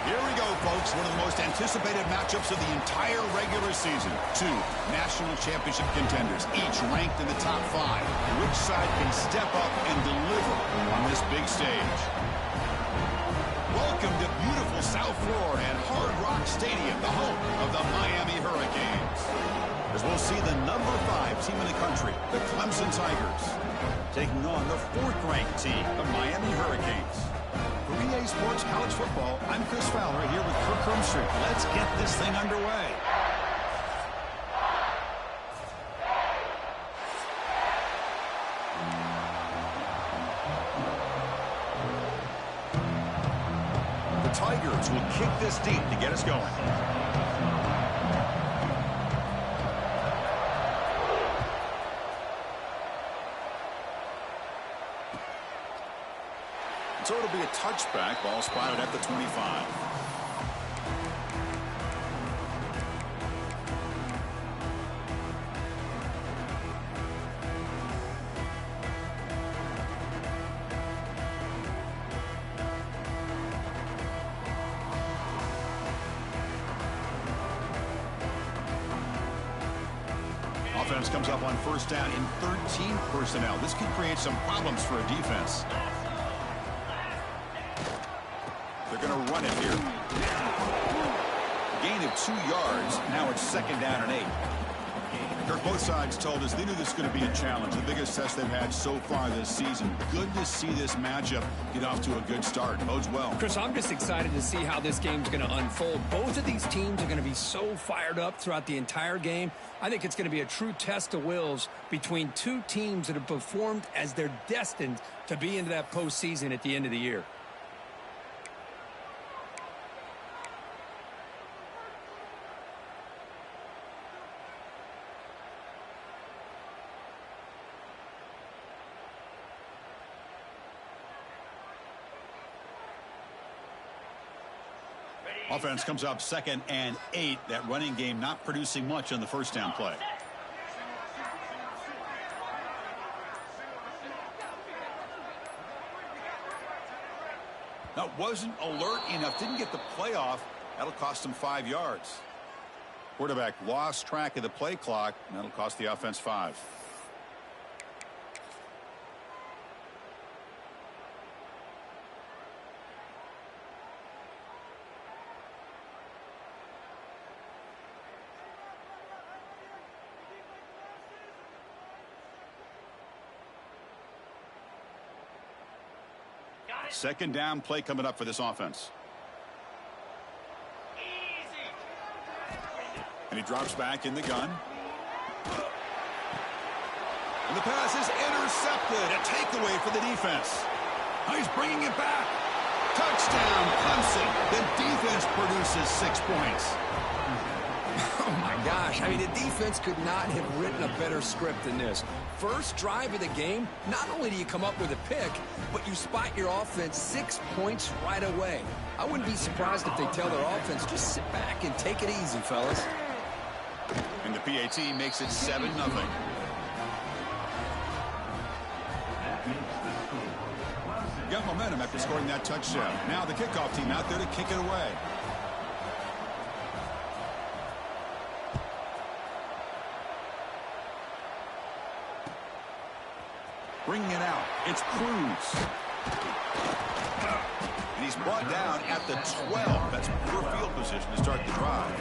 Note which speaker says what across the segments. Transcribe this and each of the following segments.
Speaker 1: Here we go, folks. One of the most anticipated matchups of the entire regular season. Two national championship contenders, each ranked in the top 5. Which side can step up and deliver on this big stage? Welcome to beautiful South Florida at Hard Rock Stadium, the home of the Miami Hurricanes. As we'll see the number 5 team in the country, the Clemson Tigers, taking on the 4th-ranked team, the Miami Hurricanes. For EA Sports College Football, I'm Chris Fowler here with Kirk Crumstreet. Let's get this thing underway. The Tigers will kick this deep to get us going. So it'll be a touchback. Ball spotted at the 25. Offense comes up on first down in 13 personnel. This could create some problems for a defense. They're going to run it here. Gain of 2 yards. Now it's 2nd down and 8. Kirk, both sides told us they knew this was going to be a challenge. The biggest test they've had so far this season. Good to see this matchup get off to a good start. Bodes well.
Speaker 2: Chris, I'm just excited to see how this game's going to unfold. Both of these teams are going to be so fired up throughout the entire game. I think it's going to be a true test of wills between two teams that have performed as they're destined to be into that postseason at the end of the year.
Speaker 1: Offense comes up 2nd and 8. That running game not producing much on the first down play. That wasn't alert enough. Didn't get the play off. That'll cost him 5 yards. Quarterback lost track of the play clock. And that'll cost the offense 5. Second down play coming up for this offense. And he drops back in the gun. And the pass is intercepted. A takeaway for the defense. Oh, he's bringing it back. Touchdown, Clemson. The defense produces 6 points.
Speaker 2: Oh, my gosh. I mean, the defense could not have written a better script than this. First drive of the game, not only do you come up with a pick, but you spot your offense 6 points right away. I wouldn't be surprised if they tell their offense, just sit back and take it easy, fellas.
Speaker 1: And the PAT makes it 7-0. Got momentum after scoring that touchdown. Now the kickoff team out there to kick it away. Bringing it out. It's Cruz. And he's brought down at the 12. That's poor field position to start the drive.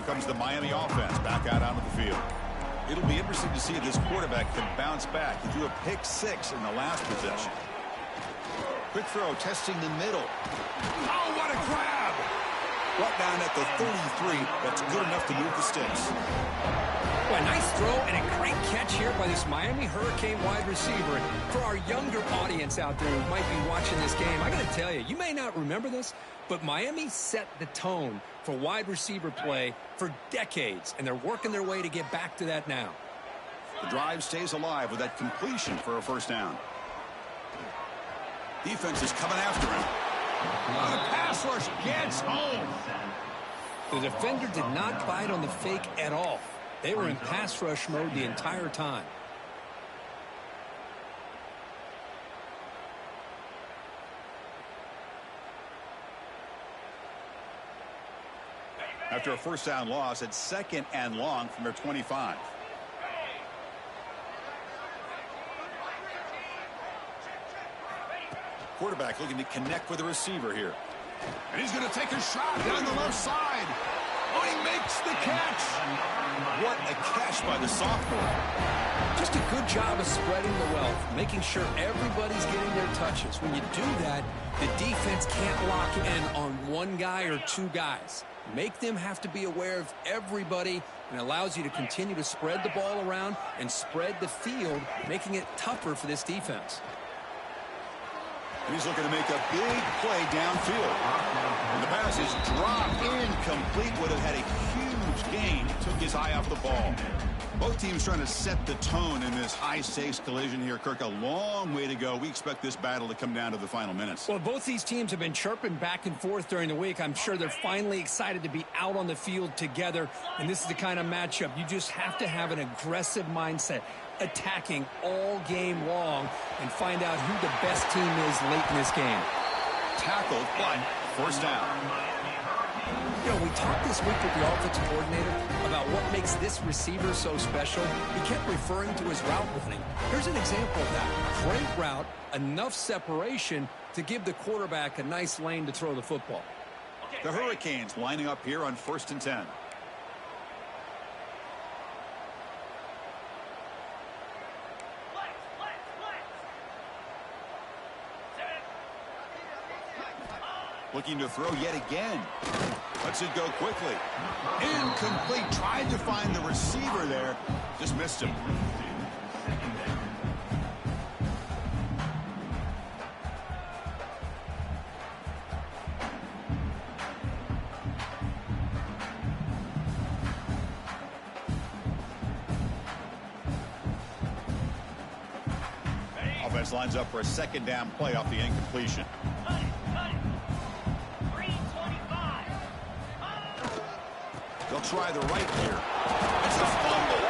Speaker 1: Comes the Miami offense back out onto the field. It'll be interesting to see if this quarterback can bounce back. He threw a pick-6 in the last possession. Quick throw, testing the middle. Oh, what a grab! Brought down at the 33. That's good enough to move the sticks.
Speaker 2: Boy, nice throw and a great catch here by this Miami Hurricane wide receiver. For our younger audience out there who might be watching this game, I got to tell you, you may not remember this, but Miami set the tone for wide receiver play for decades, and they're working their way to get back to that now.
Speaker 1: The drive stays alive with that completion for a first down. Defense is coming after him. The pass rush gets home.
Speaker 2: The defender did not bite on the fake at all. They were in pass rush mode the entire time.
Speaker 1: After a first down loss, it's 2nd and long from their 25. Quarterback looking to connect with the receiver here. And he's going to take a shot down the left side. Oh, he makes the catch. What a catch by the sophomore.
Speaker 2: Just a good job of spreading the wealth, making sure everybody's getting their touches. When you do that, the defense can't lock in on one guy or two guys. Make them have to be aware of everybody, and allows you to continue to spread the ball around and spread the field, making it tougher for this defense.
Speaker 1: And he's looking to make a big play downfield. And the pass is dropped incomplete. Would have had a huge gain. Took his eye off the ball. Both teams trying to set the tone in this high-stakes collision here. Kirk, a long way to go. We expect this battle to come down to the final minutes.
Speaker 2: Well, both these teams have been chirping back and forth during the week. I'm sure they're finally excited to be out on the field together. And this is the kind of matchup you just have to have an aggressive mindset, attacking all game long, and find out who the best team is late in this game.
Speaker 1: Tackled, but first down.
Speaker 2: You know, we talked this week with the offensive coordinator about what makes this receiver so special. He kept referring to his route running. Here's an example of that. Great route, enough separation to give the quarterback a nice lane to throw the football.
Speaker 1: The Hurricanes lining up here on 1st and 10. Looking to throw yet again. Lets it go quickly. Incomplete. Tried to find the receiver there. Just missed him. Offense lines up for a 2nd down play off the incompletion. They'll try the right here. It's a fumble.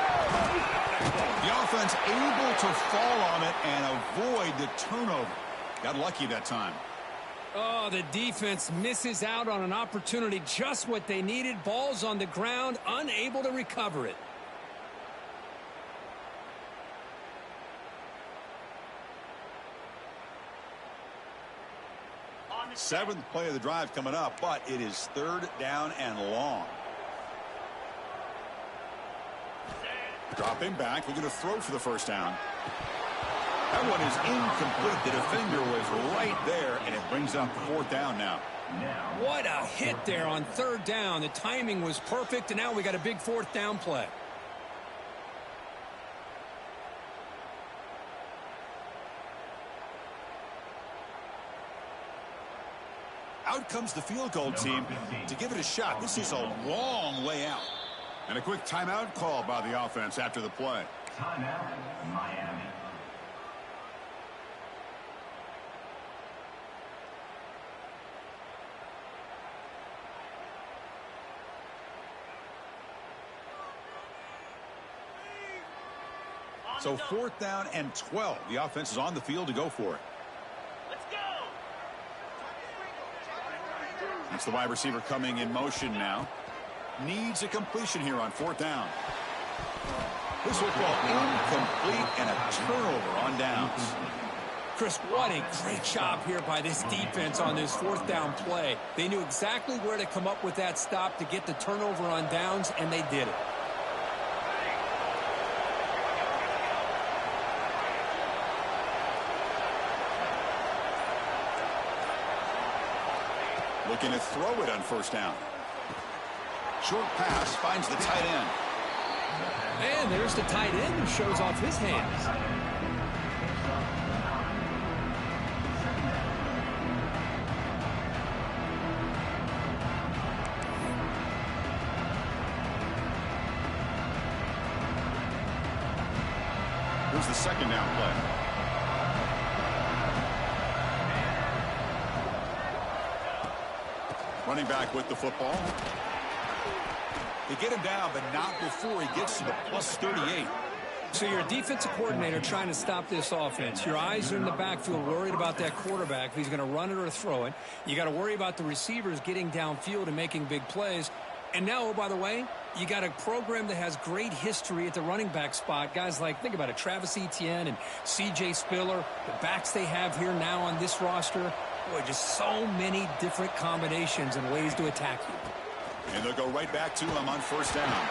Speaker 1: The offense able to fall on it and avoid the turnover. Got lucky that time.
Speaker 2: Oh, the defense misses out on an opportunity, just what they needed. Ball's on the ground, unable to recover it.
Speaker 1: Seventh play of the drive coming up, but it is 3rd down and long. Dropping back, looking to throw for the first down. That one is incomplete. The defender was right there, and it brings up 4th down now.
Speaker 2: What a hit there on 3rd down. The timing was perfect, and now we got a big 4th down play.
Speaker 1: Out comes the field goal team to give it a shot. This is a long way out. And a quick timeout call by the offense after the play.
Speaker 3: Timeout, Miami.
Speaker 1: So 4th down and 12. The offense is on the field to go for it.
Speaker 3: Let's go.
Speaker 1: That's the wide receiver coming in motion now. Needs a completion here on 4th down. This football incomplete and a turnover on downs.
Speaker 2: Chris, what a great job here by this defense on this 4th down play. They knew exactly where to come up with that stop to get the turnover on downs, and they did it.
Speaker 1: Looking to throw it on 1st down. Short pass finds the tight end.
Speaker 2: And there's the tight end who shows off his hands.
Speaker 1: Here's the second down play. Running back with the football. They get him down, but not before he gets to the plus 38.
Speaker 2: So you're a defensive coordinator trying to stop this offense. Your eyes are in the backfield worried about that quarterback, if he's going to run it or throw it. You got to worry about the receivers getting downfield and making big plays. And now, oh, by the way, you got a program that has great history at the running back spot. Guys like, think about it, Travis Etienne and C.J. Spiller, the backs they have here now on this roster. Boy, just so many different combinations and ways to attack you.
Speaker 1: And they'll go right back to him on first down.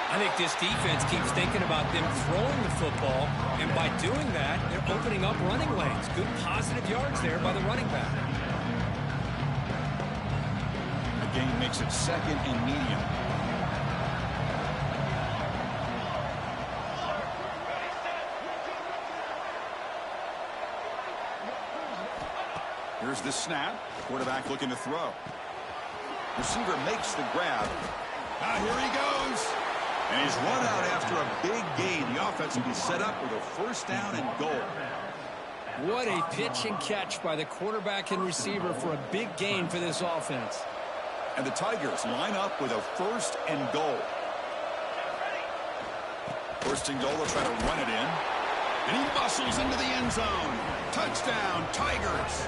Speaker 2: I think this defense keeps thinking about them throwing the football, and by doing that, they're opening up running lanes. Good positive yards there by the running back.
Speaker 1: The game makes it second and medium. Here's the snap. Quarterback looking to throw. Receiver makes the grab. Now here he goes. And he's run out after a big gain. The offense will be set up with a first down and goal.
Speaker 2: What a pitch and catch by the quarterback and receiver for a big gain for this offense.
Speaker 1: And the Tigers line up with a first and goal. First and goal, they'll try to run it in. And he muscles into the end zone. Touchdown, Tigers.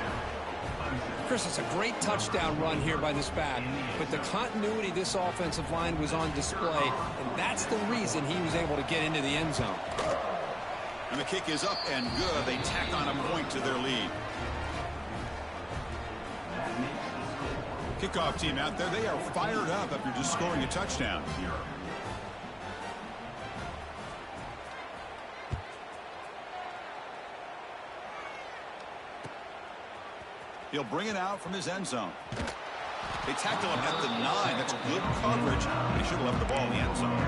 Speaker 2: Chris, it's a great touchdown run here by this back, but the continuity of this offensive line was on display, and that's the reason he was able to get into the end zone.
Speaker 1: And the kick is up and good. They tack on a point to their lead. Kickoff team out there, they are fired up after just scoring a touchdown here. He'll bring it out from his end zone. They tackle him at the 9. That's good coverage. They should have left the ball in the end zone.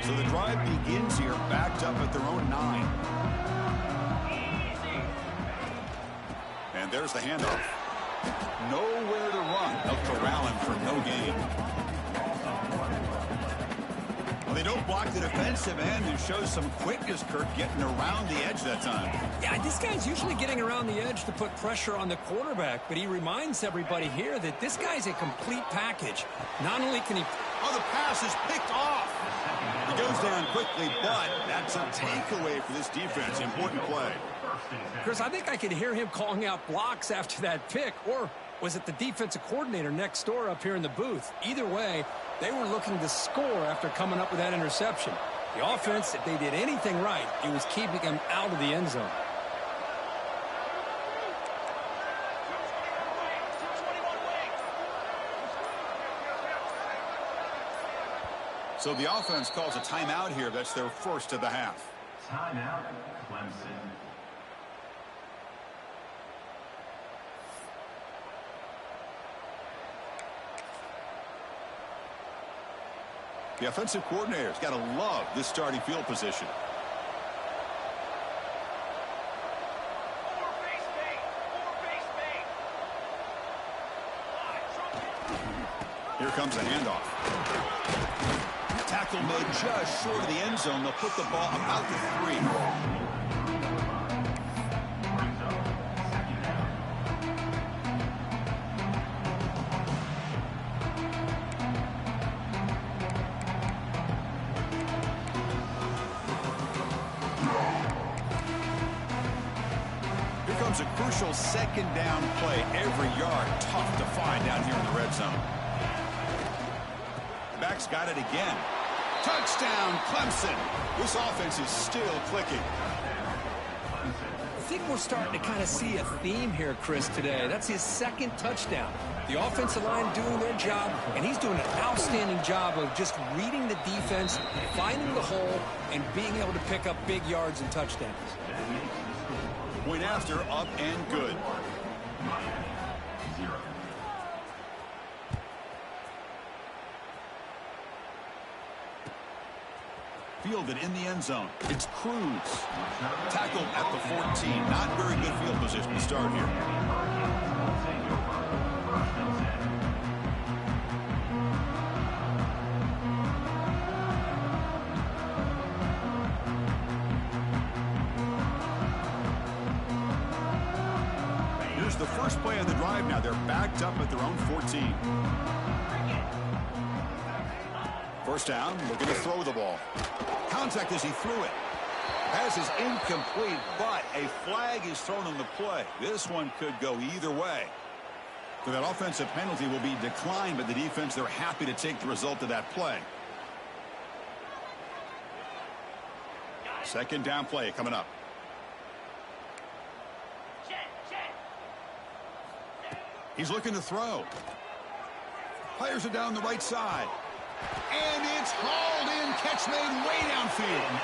Speaker 1: So the drive begins here, backed up at their own 9. And there's the handoff. Nowhere to run. They'll corral him for no gain. Well, they don't block the defensive end and show some quickness, Kirk, getting around the edge that time.
Speaker 2: Yeah, this guy's usually getting around the edge to put pressure on the quarterback, but he reminds everybody here that this guy's a complete package. Not only can he...
Speaker 1: Oh, the pass is picked off. He goes down quickly, but that's a takeaway for this defense. Important play.
Speaker 2: Chris, I think I could hear him calling out blocks after that pick, or was it the defensive coordinator next door up here in the booth? Either way, they were looking to score after coming up with that interception. The offense, if they did anything right, it was keeping them out of the end zone.
Speaker 1: So the offense calls a timeout here. That's their first of the half.
Speaker 3: Timeout, Clemson.
Speaker 1: The offensive coordinator's got to love this starting field position. Here comes a handoff. Tackle made just short of the end zone. They'll put the ball about the 3. Here comes a crucial second down play. Every yard tough to find down here in the red zone. Back's got it again. Touchdown, Clemson. This offense is still clicking.
Speaker 2: I think we're starting to kind of see a theme here, Chris, today. That's his second touchdown. The offensive line doing their job, and he's doing an outstanding job of just reading the defense, finding the hole, and being able to pick up big yards and touchdowns.
Speaker 1: Point after, up and good.
Speaker 3: Miami, 0.
Speaker 1: Fielded in the end zone. It's Cruz. Tackled at the 14. Not very good field position to start here. Here's the first play of the drive now. They're backed up at their own 14. First down, looking to throw the ball. Contact as he threw it. Pass is incomplete, but a flag is thrown on the play. This one could go either way. So that offensive penalty will be declined by the defense. They're happy to take the result of that play. Second down play coming up. He's looking to throw. Players are down the right side. And it's hauled in. Catch made way downfield.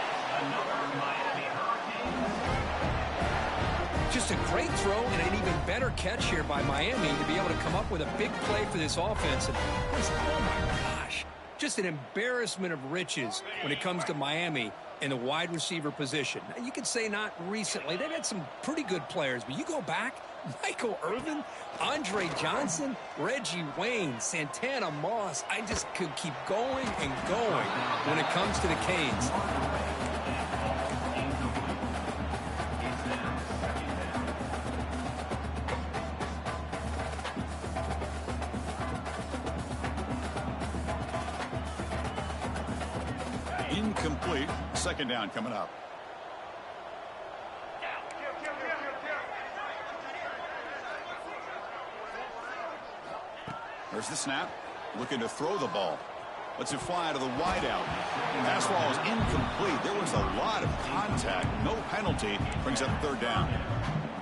Speaker 2: Just a great throw and an even better catch here by Miami to be able to come up with a big play for this offense. And oh my gosh, just an embarrassment of riches when it comes to Miami in the wide receiver position. Now, you could say not recently. They've had some pretty good players, but you go back, Michael Irvin, Andre Johnson, Reggie Wayne, Santana Moss. I just could keep going and going when it comes to the Canes.
Speaker 1: Incomplete. Second down coming up. There's the snap. Looking to throw the ball. Lets it fly to the wideout. Pass ball is incomplete. There was a lot of contact. No penalty. Brings up third down.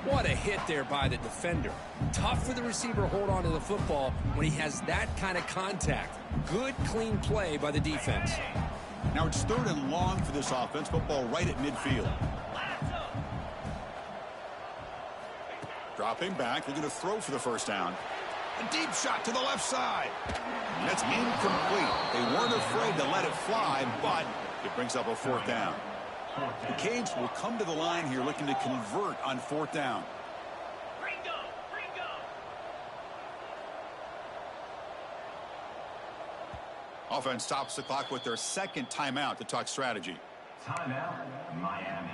Speaker 2: What a hit there by the defender. Tough for the receiver to hold on to the football when he has that kind of contact. Good, clean play by the defense.
Speaker 1: Now it's third and long for this offense. Football right at midfield. Dropping back. Looking to throw for the first down. A deep shot to the left side. That's incomplete. They weren't afraid to let it fly, but it brings up a fourth down. The Canes will come to the line here looking to convert on fourth down. Offense stops the clock with their second timeout to talk strategy.
Speaker 3: Timeout, Miami.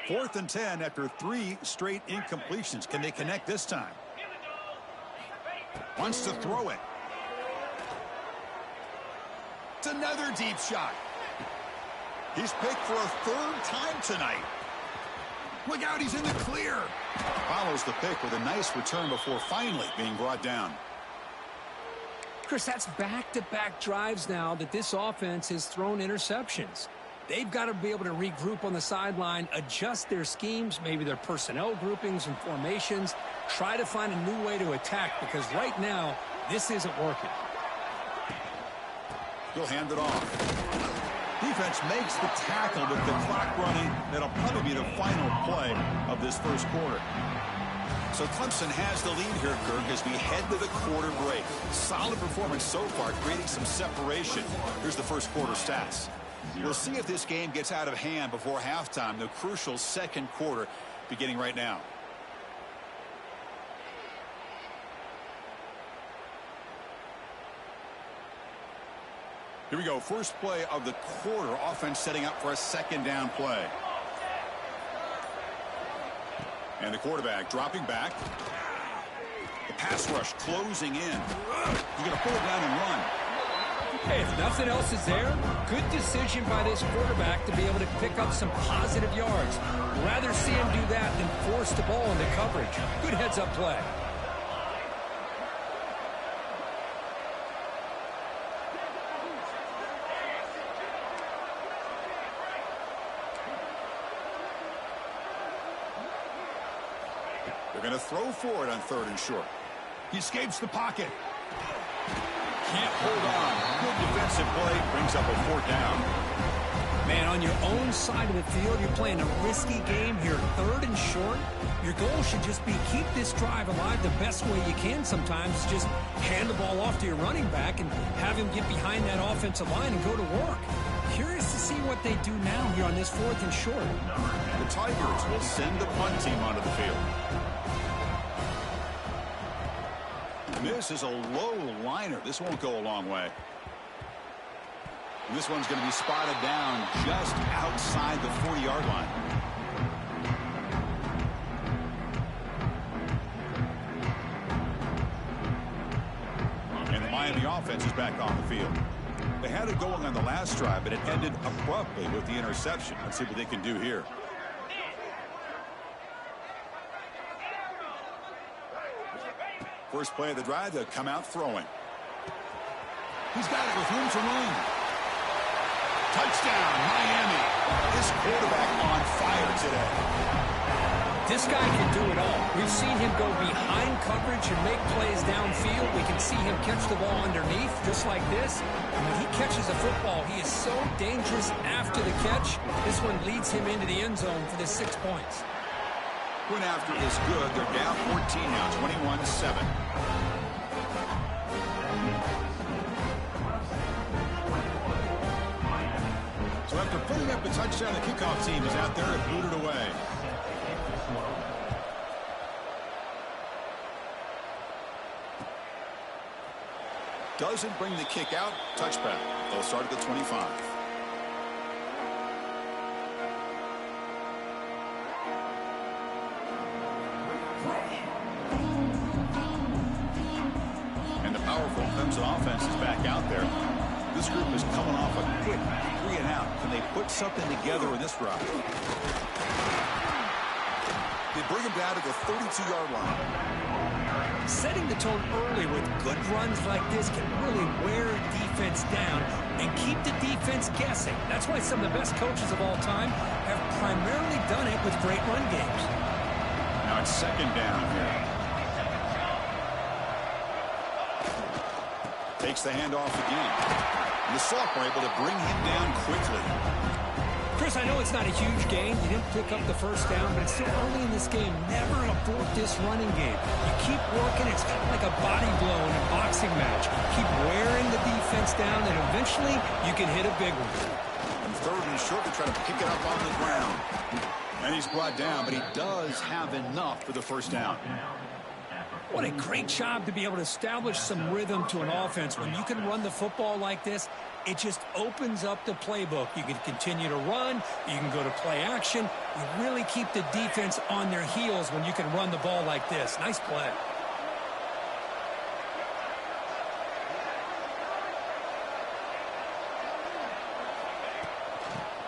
Speaker 1: Fourth and 10 after 3 straight incompletions. Can they connect this time? Wants to throw it. It's another deep shot. He's picked for a third time tonight. Look out, he's in the clear. Follows the pick with a nice return before finally being brought down.
Speaker 2: Chris, that's back-to-back drives now that this offense has thrown interceptions. They've got to be able to regroup on the sideline, adjust their schemes, maybe their personnel groupings and formations, try to find a new way to attack because right now, this isn't working.
Speaker 1: He'll hand it off. Defense makes the tackle with the clock running. That'll probably be the final play of this first quarter. So Clemson has the lead here, Kirk, as we head to the quarter break. Solid performance so far, creating some separation. Here's the first quarter stats. We'll see if this game gets out of hand before halftime, the crucial second quarter beginning right now. Here we go. First play of the quarter. Offense setting up for a second down play. And the quarterback dropping back. The pass rush closing in. He's going to pull it down and run.
Speaker 2: Hey, if nothing else is there, good decision by this quarterback to be able to pick up some positive yards. Rather see him do that than force the ball into coverage. Good heads-up play.
Speaker 1: They're going to throw for it on 3rd and short. He escapes the pocket. Can't hold on. Good defensive play. Brings up a 4th down.
Speaker 2: Man, on your own side of the field, you're playing a risky game here. 3rd and short. Your goal should just be keep this drive alive the best way you can sometimes. Just hand the ball off to your running back and have him get behind that offensive line and go to work. Curious to see what they do now here on this 4th and short.
Speaker 1: The Tigers will send the punt team onto the field. This is a low liner. This won't go a long way. This one's going to be spotted down just outside the 40-yard line. And the Miami offense is back on the field. They had it going on the last drive, but it ended abruptly with the interception. Let's see what they can do here. First play of the drive, they'll come out throwing. He's got it with room to run. Touchdown, Miami. This quarterback on fire today.
Speaker 2: This guy can do it all. We've seen him go behind coverage and make plays downfield. We can see him catch the ball underneath, just like this. And when he catches a football, he is so dangerous after the catch. This one leads him into the end zone for the 6 points.
Speaker 1: Went after is good. They're down 14 now, 21-7. So after putting up a touchdown, the kickoff team is out there and booted away. Doesn't bring the kick out. Touchback. They'll start at the 25. And the powerful Clemson offense is back out there. This group is coming off a quick 3 and out. Can they put something together in this drive? They bring him down to the 32-yard line.
Speaker 2: Setting the tone early with good runs like this can really wear a defense down and keep the defense guessing. That's why some of the best coaches of all time have primarily done it with great run games.
Speaker 1: Now it's 2nd down here. Takes the handoff again. And the Sophomore able to bring him down quickly.
Speaker 2: Chris, I know it's not a huge gain. You didn't pick up the 1st down, but it's still early in this game. Never abort this running game. You keep working. It's kind of like a body blow in a boxing match. Keep wearing the defense down, and eventually you can hit a big one.
Speaker 1: And 3rd and short, to try to pick it up on the ground. And he's brought down, but he does have enough for the 1st down.
Speaker 2: What a great job to be able to establish some rhythm to an offense. When you can run the football like this, it just opens up the playbook. You can continue to run. You can go to play action. You really keep the defense on their heels when you can run the ball like this. Nice play.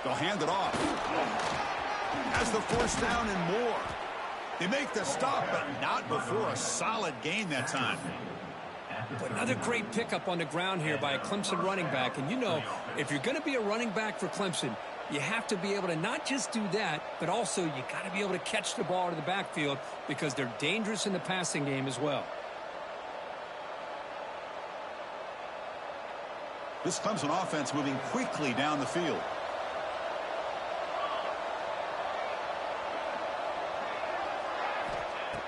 Speaker 1: They'll hand it off. Has the 1st down and more. They make the stop, but not before a solid gain that time.
Speaker 2: But another great pickup on the ground here by a Clemson running back. And you know, if you're going to be a running back for Clemson, you have to be able to not just do that, but also you got to be able to catch the ball to the backfield because they're dangerous in the passing game as well.
Speaker 1: This Clemson offense moving quickly down the field.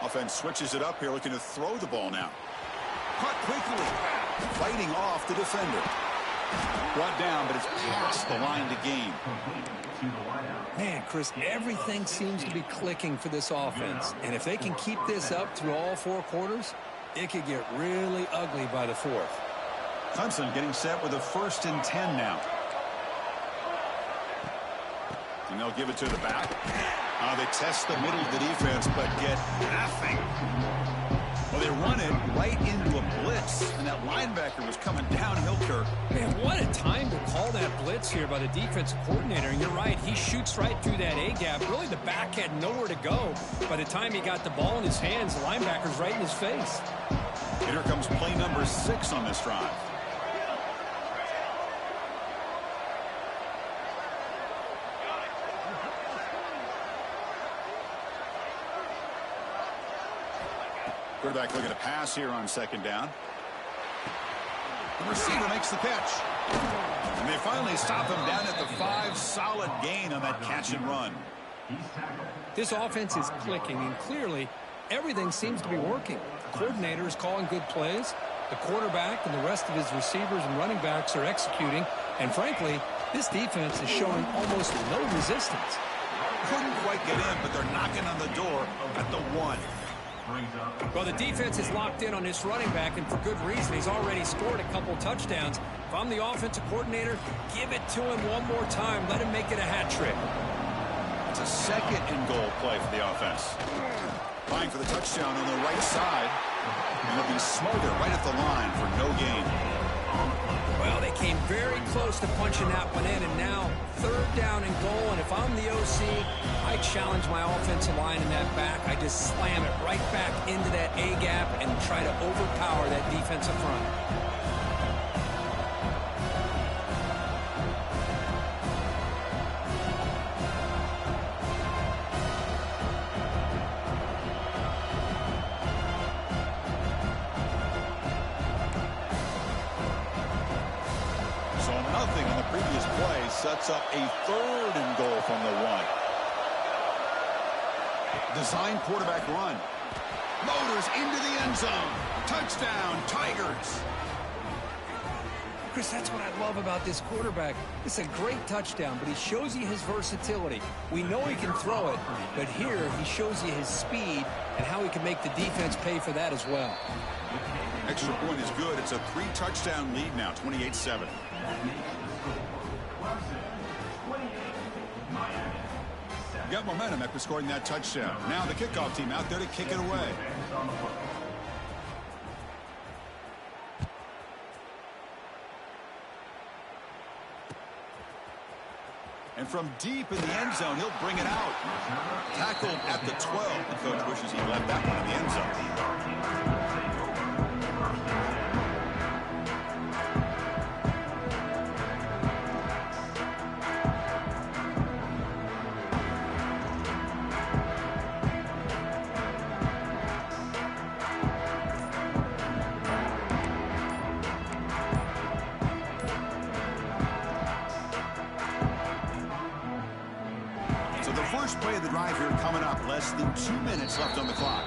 Speaker 1: Offense switches it up here, looking to throw the ball now. Caught quickly, fighting off the defender. Brought down, but it's past the line to gain.
Speaker 2: Man, Chris, everything seems to be clicking for this offense. And if they can keep this up through all 4 quarters, it could get really ugly by the 4th.
Speaker 1: Clemson getting set with a 1st and 10 now. And they'll give it to the back. They test the middle of the defense, but get nothing. Well, they run it right into a blitz, and that linebacker was coming downhill, Kirk.
Speaker 2: Man, what a time to call that blitz here by the defensive coordinator. And you're right, he shoots right through that A-gap. Really, the back had nowhere to go. By the time he got the ball in his hands, the linebacker's right in his face.
Speaker 1: And here comes play number 6 on this drive. Quarterback looking to pass here on second down. The receiver makes the catch. And they finally stop him down at the 5. Solid gain on that catch and run.
Speaker 2: This offense is clicking, and clearly everything seems to be working. The coordinator is calling good plays. The quarterback and the rest of his receivers and running backs are executing. And frankly, this defense is showing almost no resistance.
Speaker 1: Couldn't quite get in, but they're knocking on the door at the 1.
Speaker 2: Well, the defense is locked in on this running back, and for good reason. He's already scored a couple touchdowns. If I'm the offensive coordinator, give it to him one more time. Let him make it a hat trick.
Speaker 1: It's a second and goal play for the offense. Vying for the touchdown on the right side. And it'll be smothered right at the line for no gain.
Speaker 2: Well, they came very close to punching that one in, and now 3rd down and goal. And if I'm the OC, I challenge my offensive line in that back. I just slam it right back into that A-gap and try to overpower that defensive front.
Speaker 1: Nothing on the previous play sets up a 3rd and goal from the 1. Design quarterback run. Motors into the end zone. Touchdown, Tigers.
Speaker 2: Chris, that's what I love about this quarterback. It's a great touchdown, but he shows you his versatility. We know he can throw it, but here he shows you his speed and how he can make the defense pay for that as well.
Speaker 1: Extra point is good. It's a 3-touchdown lead now, 28-7. Got momentum after scoring that touchdown. Now the kickoff team out there to kick it away. And from deep in the end zone, he'll bring it out. Tackled at the 12. The coach wishes he left that one in the end zone. Play of the drive here coming up. Less than 2 minutes left on the clock.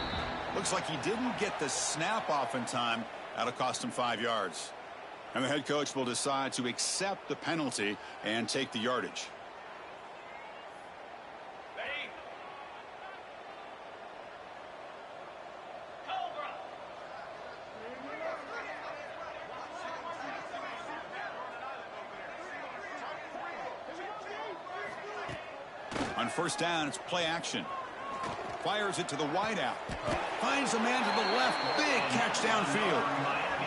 Speaker 1: Looks like he didn't get the snap off in time. That'll cost him 5 yards. And the head coach will decide to accept the penalty and take the yardage. On 1st down, it's play action. Fires it to the wideout. Finds a man to the left. Big catch downfield.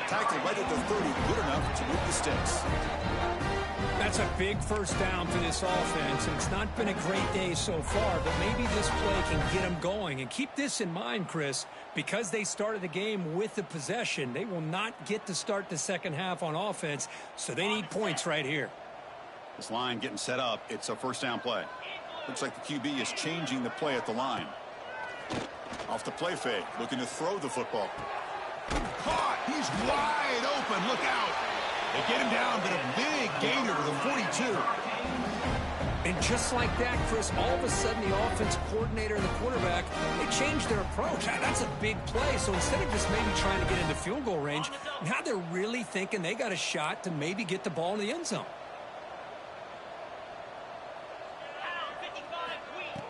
Speaker 1: Tackled right at the 30. Good enough to move the sticks.
Speaker 2: That's a big 1st down for this offense, and it's not been a great day so far, but maybe this play can get them going. And keep this in mind, Chris, because they started the game with the possession, they will not get to start the second half on offense, so they need points right here.
Speaker 1: This line getting set up. It's a 1st down play. Looks like the QB is changing the play at the line. Off the play fake, looking to throw the football. Caught! He's wide open. Look out! They get him down, but a big gainer to the 42.
Speaker 2: And just like that, Chris, all of a sudden the offensive coordinator and the quarterback, they changed their approach. That's a big play. So instead of just maybe trying to get into field goal range, now they're really thinking they got a shot to maybe get the ball in the end zone.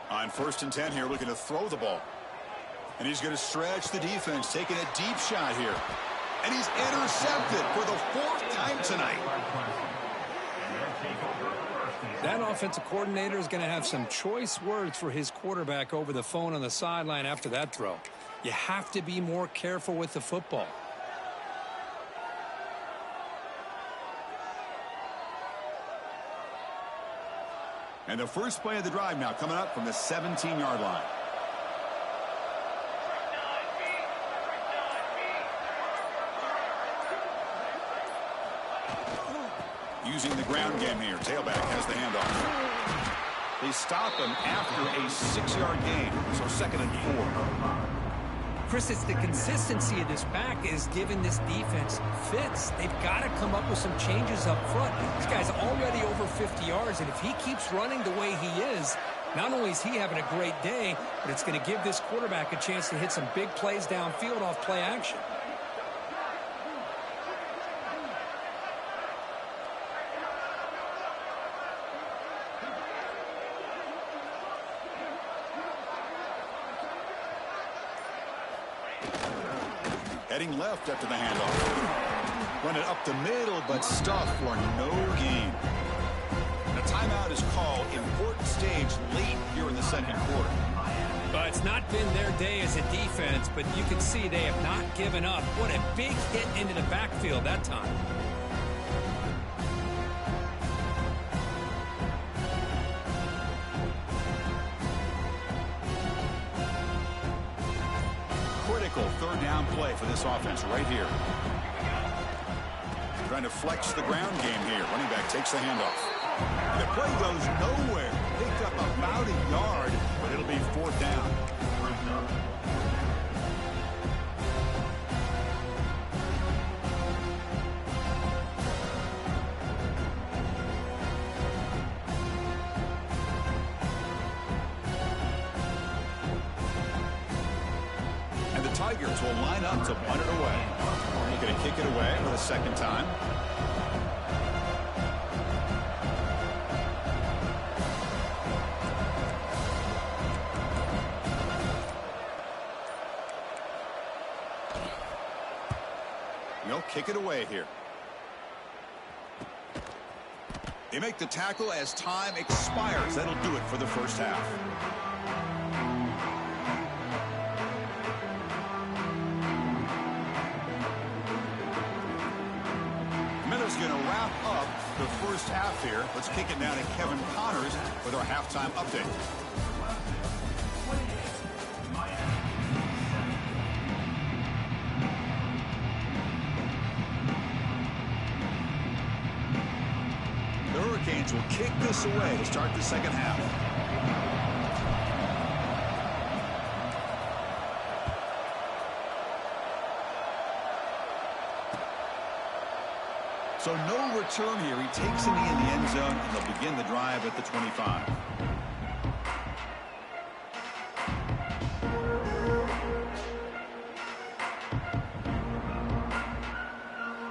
Speaker 1: On 1st and 10 here, looking to throw the ball. And he's going to stretch the defense, taking a deep shot here. And he's intercepted for the 4th time tonight.
Speaker 2: That offensive coordinator is going to have some choice words for his quarterback over the phone on the sideline after that throw. You have to be more careful with the football.
Speaker 1: And the first play of the drive now coming up from the 17-yard line. Using the ground game here. Tailback has the handoff. They stop him after a 6-yard gain. So 2nd and 4.
Speaker 2: Chris, it's the consistency of this back is giving this defense fits. They've got to come up with some changes up front. This guy's already over 50 yards, and if he keeps running the way he is, not only is he having a great day, but it's going to give this quarterback a chance to hit some big plays downfield off play action.
Speaker 1: Heading left after the handoff. Run it up the middle, but stuffed for no gain. And a timeout is called. Important stage late here in the second quarter.
Speaker 2: It's not been their day as a defense, but you can see they have not given up. What a big hit into the backfield that time.
Speaker 1: Third down play for this offense right here. Trying to flex the ground game here. Running back takes the handoff. The play goes nowhere. Picked up about a yard, but it'll be fourth down. Tigers will line up to punt it away. They're going to kick it away for the second time. They'll kick it away here. They make the tackle as time expires. That'll do it for the first half. Going to wrap up the first half here. Let's kick it now to Kevin Connors with our halftime update. The Hurricanes will kick this away to start the second half. So no return here. He takes a knee in the end zone, and they'll begin the drive at the 25.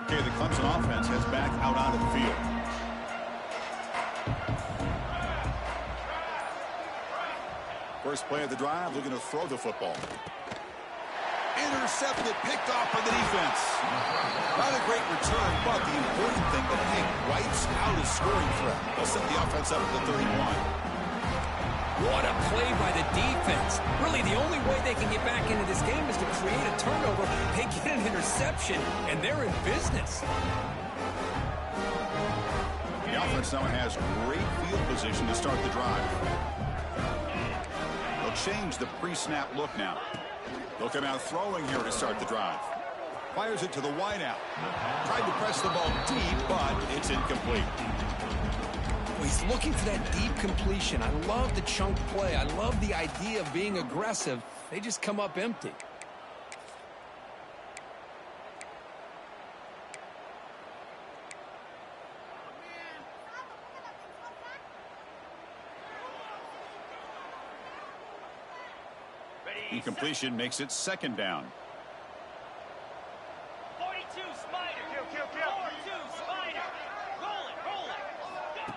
Speaker 1: Okay, the Clemson offense heads back out onto the field. First play of the drive, looking to throw the football. Intercepted, picked off by the defense. Not a great return, but the important thing that he wipes out his scoring threat. They'll set the offense up at the 31.
Speaker 2: What a play by the defense. Really, the only way they can get back into this game is to create a turnover. They get an interception, and they're in business.
Speaker 1: The offense now has great field position to start the drive. They'll change the pre-snap look now. They'll come out throwing here to start the drive. Fires it to the wideout. Tried to press the ball deep, but it's incomplete.
Speaker 2: He's looking for that deep completion. I love the chunk play. I love the idea of being aggressive. They just come up empty.
Speaker 1: Incompletion makes it second down.
Speaker 4: 42 Spider. 42 Spider. Roll it.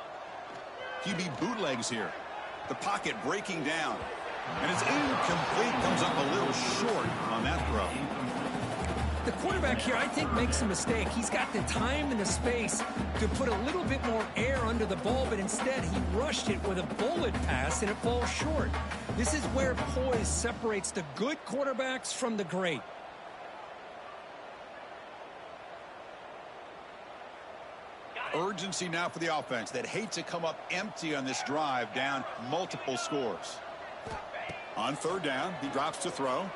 Speaker 1: QB bootlegs here. The pocket breaking down. And it's incomplete. Comes up a little short on that throw.
Speaker 2: The quarterback here, I think, makes a mistake. He's got the time and the space to put a little bit more air under the ball, but instead he rushed it with a bullet pass, and it falls short. This is where poise separates the good quarterbacks from the great.
Speaker 1: Urgency now for the offense that hate to come up empty on this drive, down multiple scores. On third down, he drops to throw.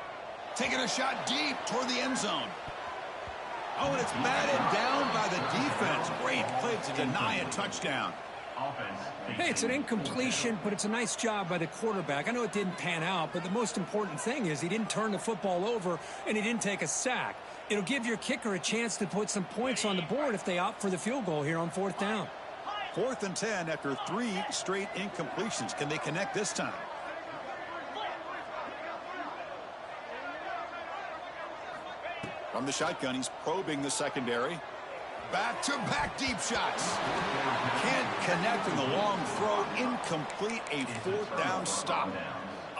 Speaker 1: Taking a shot deep toward the end zone. Oh, and it's batted down by the defense. Great play to deny a touchdown.
Speaker 3: Offense.
Speaker 2: Hey, it's an incompletion, but it's a nice job by the quarterback. I know it didn't pan out, but the most important thing is he didn't turn the football over and he didn't take a sack. It'll give your kicker a chance to put some points on the board if they opt for the field goal here on 4th down.
Speaker 1: 4th and 10 after 3 straight incompletions. Can they connect this time? From the shotgun, he's probing the secondary. Back-to-back deep shots. Can't connect in the long throw. Incomplete, a 4th down stop.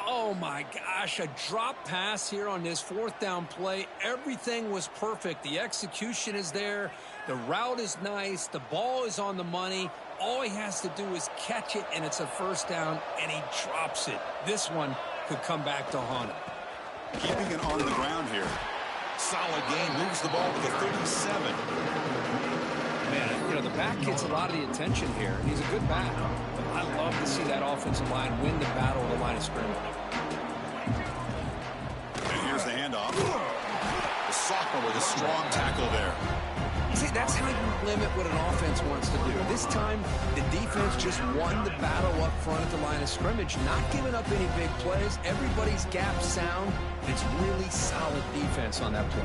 Speaker 2: Oh, my gosh, a drop pass here on this 4th down play. Everything was perfect. The execution is there. The route is nice. The ball is on the money. All he has to do is catch it, and it's a 1st down, and he drops it. This one could come back to haunt him.
Speaker 1: Keeping it on the ground here. Solid game. Moves the ball to the 37.
Speaker 2: Man, you know, the back gets a lot of the attention here, and he's a good back. But I love to see that offensive line win the battle of the line of scrimmage.
Speaker 1: And here's the handoff. The sophomore with a strong tackle there.
Speaker 2: See, that's how you limit what an offense wants to do. This time, the defense just won the battle up front at the line of scrimmage, not giving up any big plays. Everybody's gap sound. It's really solid defense on that play.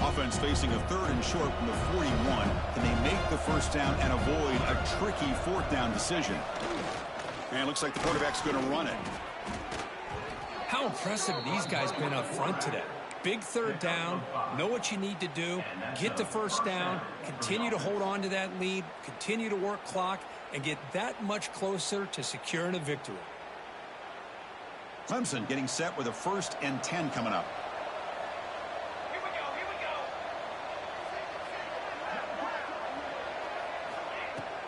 Speaker 1: Offense facing a 3rd and short from the 41. Can they make the 1st down and avoid a tricky 4th down decision? And it looks like the quarterback's going to run it.
Speaker 2: How impressive these guys been up front today. Big 3rd down, know what you need to do, get the 1st down, continue to hold on to that lead, continue to work clock, and get that much closer to securing a victory.
Speaker 1: Clemson getting set with a 1st and 10 coming up.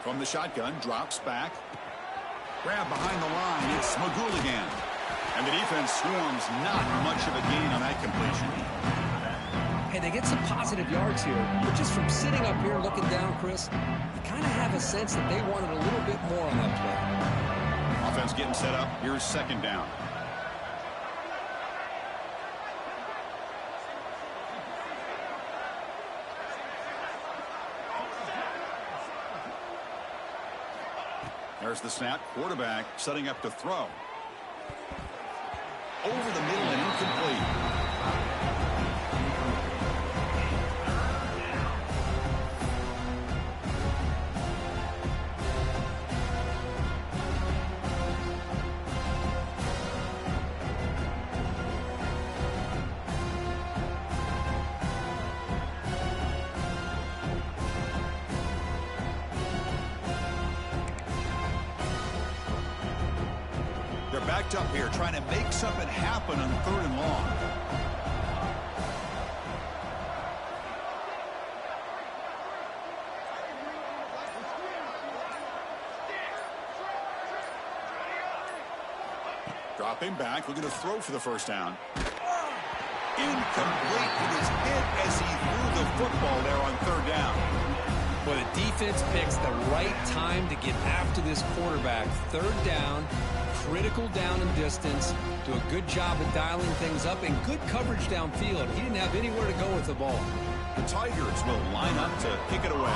Speaker 1: From the shotgun, drops back. Grab behind the line, it's Magouligan. And the defense swarms, not much of a gain on that completion.
Speaker 2: Hey, they get some positive yards here, but just from sitting up here looking down, Chris, you kind of have a sense that they wanted a little bit more on that play.
Speaker 1: Offense getting set up, here's 2nd down. There's the snap. Quarterback setting up to throw. Over the middle and incomplete. Backed up here, trying to make something happen on 3rd and long. Dropping back, looking to throw for the 1st down. Incomplete. It was hit as he threw the football there on 3rd down.
Speaker 2: Well, the defense picks the right time to get after this quarterback. 3rd down. Critical down and distance, do a good job of dialing things up, and good coverage downfield. He didn't have anywhere to go with the ball.
Speaker 1: The Tigers will line up to kick it away.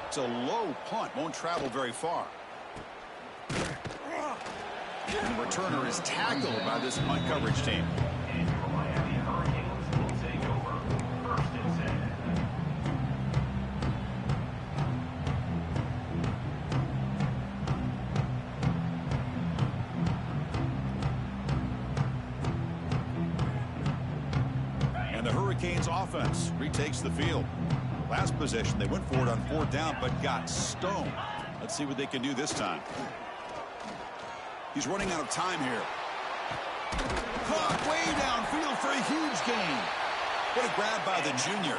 Speaker 1: It's a low punt, won't travel very far. And the returner is tackled by this punt coverage team.
Speaker 3: And your Miami Hurricanes will take over 1st and 10.
Speaker 1: And the Hurricanes offense retakes the field. Last possession, they went for it on 4th down, but got stoned. Let's see what they can do this time. He's running out of time here. Caught way downfield for a huge gain. What a grab by the junior.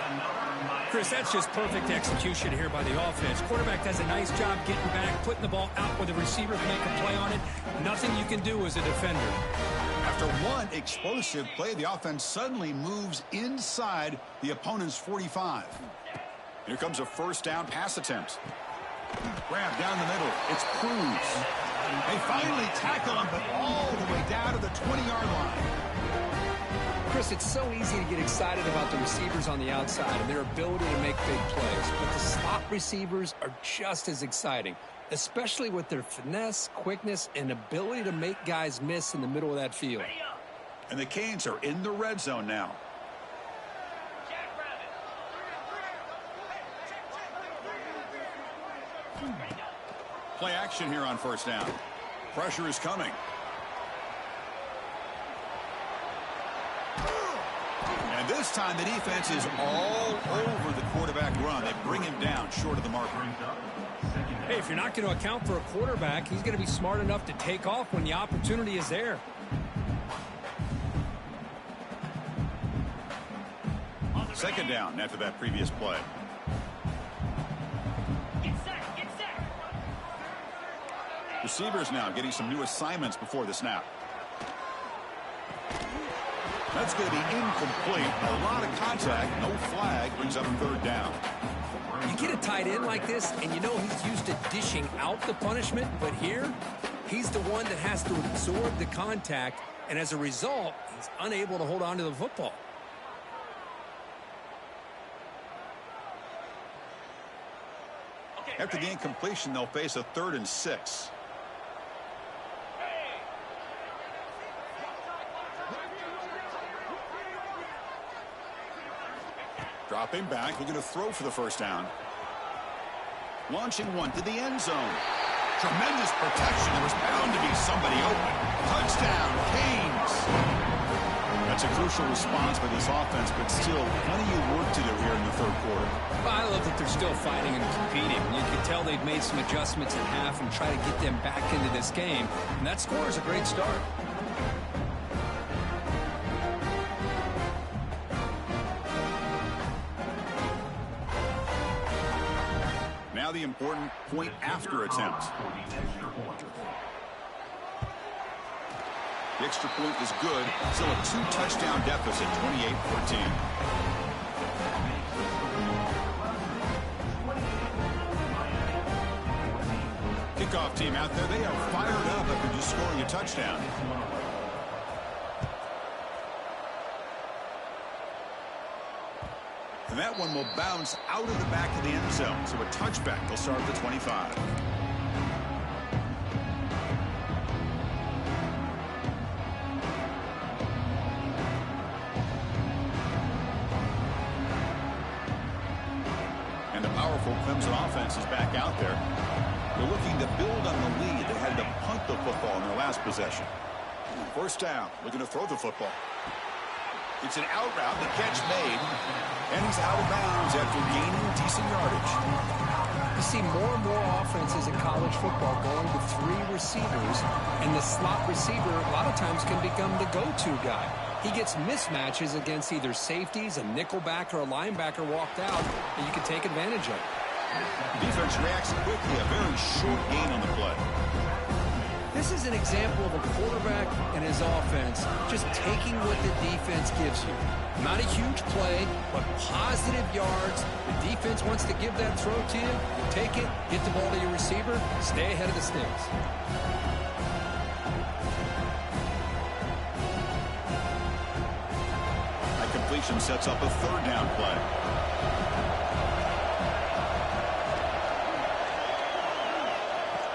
Speaker 2: Chris, that's just perfect execution here by the offense. Quarterback does a nice job getting back, putting the ball out where the receiver can make a play on it. Nothing you can do as a defender.
Speaker 1: After one explosive play, the offense suddenly moves inside the opponent's 45. Here comes a first down pass attempt. Grab down the middle. It's Cruz. They finally tackle him, but all the way down to the 20-yard line.
Speaker 2: Chris, it's so easy to get excited about the receivers on the outside and their ability to make big plays, but the slot receivers are just as exciting, especially with their finesse, quickness, and ability to make guys miss in the middle of that field.
Speaker 1: And the Canes are in the red zone now. Play action here on first down. Pressure is coming. And this time the defense is all over the quarterback run. They bring him down short of the marker.
Speaker 2: Hey, if you're not going to account for a quarterback, he's going to be smart enough to take off when the opportunity is there.
Speaker 1: Second down after that previous play. Receivers now getting some new assignments before the snap. That's going to be incomplete. A lot of contact. No flag. Brings up third down.
Speaker 2: You get a tight end like this, and you know he's used to dishing out the punishment, but here, he's the one that has to absorb the contact, and as a result, he's unable to hold on to the football.
Speaker 1: After the incompletion, they'll face a 3rd and 6. Dropping back, looking to throw for the first down. Launching one to the end zone. Tremendous protection. There was bound to be somebody open. Touchdown, Canes. That's a crucial response by this offense, but still plenty of work to do here in the third quarter.
Speaker 2: I love that they're still fighting and competing. You can tell they've made some adjustments in half and try to get them back into this game. And that score is a great start.
Speaker 1: Now the important point after attempt. The extra point is good. Still a 2-touchdown deficit, 28-14. Kickoff team out there. They are fired up after just scoring a touchdown. And that one will bounce out of the back of the end zone. So a touchback. They'll start at the 25. And the powerful Clemson offense is back out there. They're looking to build on the lead. They had to punt the football in their last possession. First down. Looking to throw the football. It's an out route, the catch made, and he's out of bounds after gaining decent yardage.
Speaker 2: You see more and more offenses in college football going to 3 receivers, and the slot receiver a lot of times can become the go-to guy. He gets mismatches against either safeties, a nickelback, or a linebacker walked out, and you can take advantage of it.
Speaker 1: Defense reacts quickly, a very short gain on the play.
Speaker 2: This is an example of a quarterback and his offense just taking what the defense gives you. Not a huge play, but positive yards. The defense wants to give that throw to you. You take it, get the ball to your receiver, stay ahead of the sticks.
Speaker 1: That completion sets up a third down play.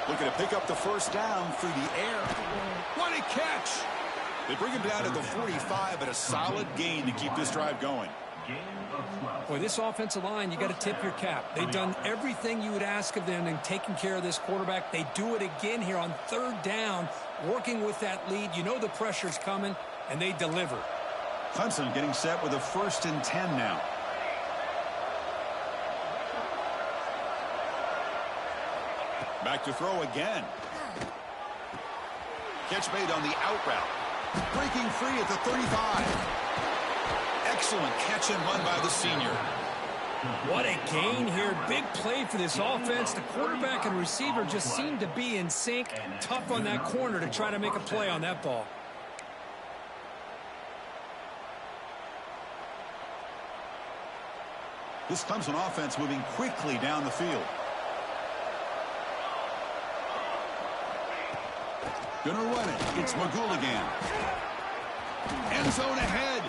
Speaker 1: Looking to pick up the first down through the air. What a catch! They bring him down to the 45, and a solid gain to keep this drive going.
Speaker 2: Boy, this offensive line, you got to tip your cap. They've done everything you would ask of them in taking care of this quarterback. They do it again here on third down, working with that lead. You know the pressure's coming, and they deliver.
Speaker 1: Clemson getting set with a 1st and 10 now. Back to throw again. Catch made on the out route. Breaking free at the 35. Excellent catch and run by the senior.
Speaker 2: What a gain here. Big play for this offense. The quarterback and receiver just seem to be in sync. Tough on that corner to try to make a play on that ball.
Speaker 1: This Clemson offense moving quickly down the field. Gonna run it. It's McGooligan. End zone ahead.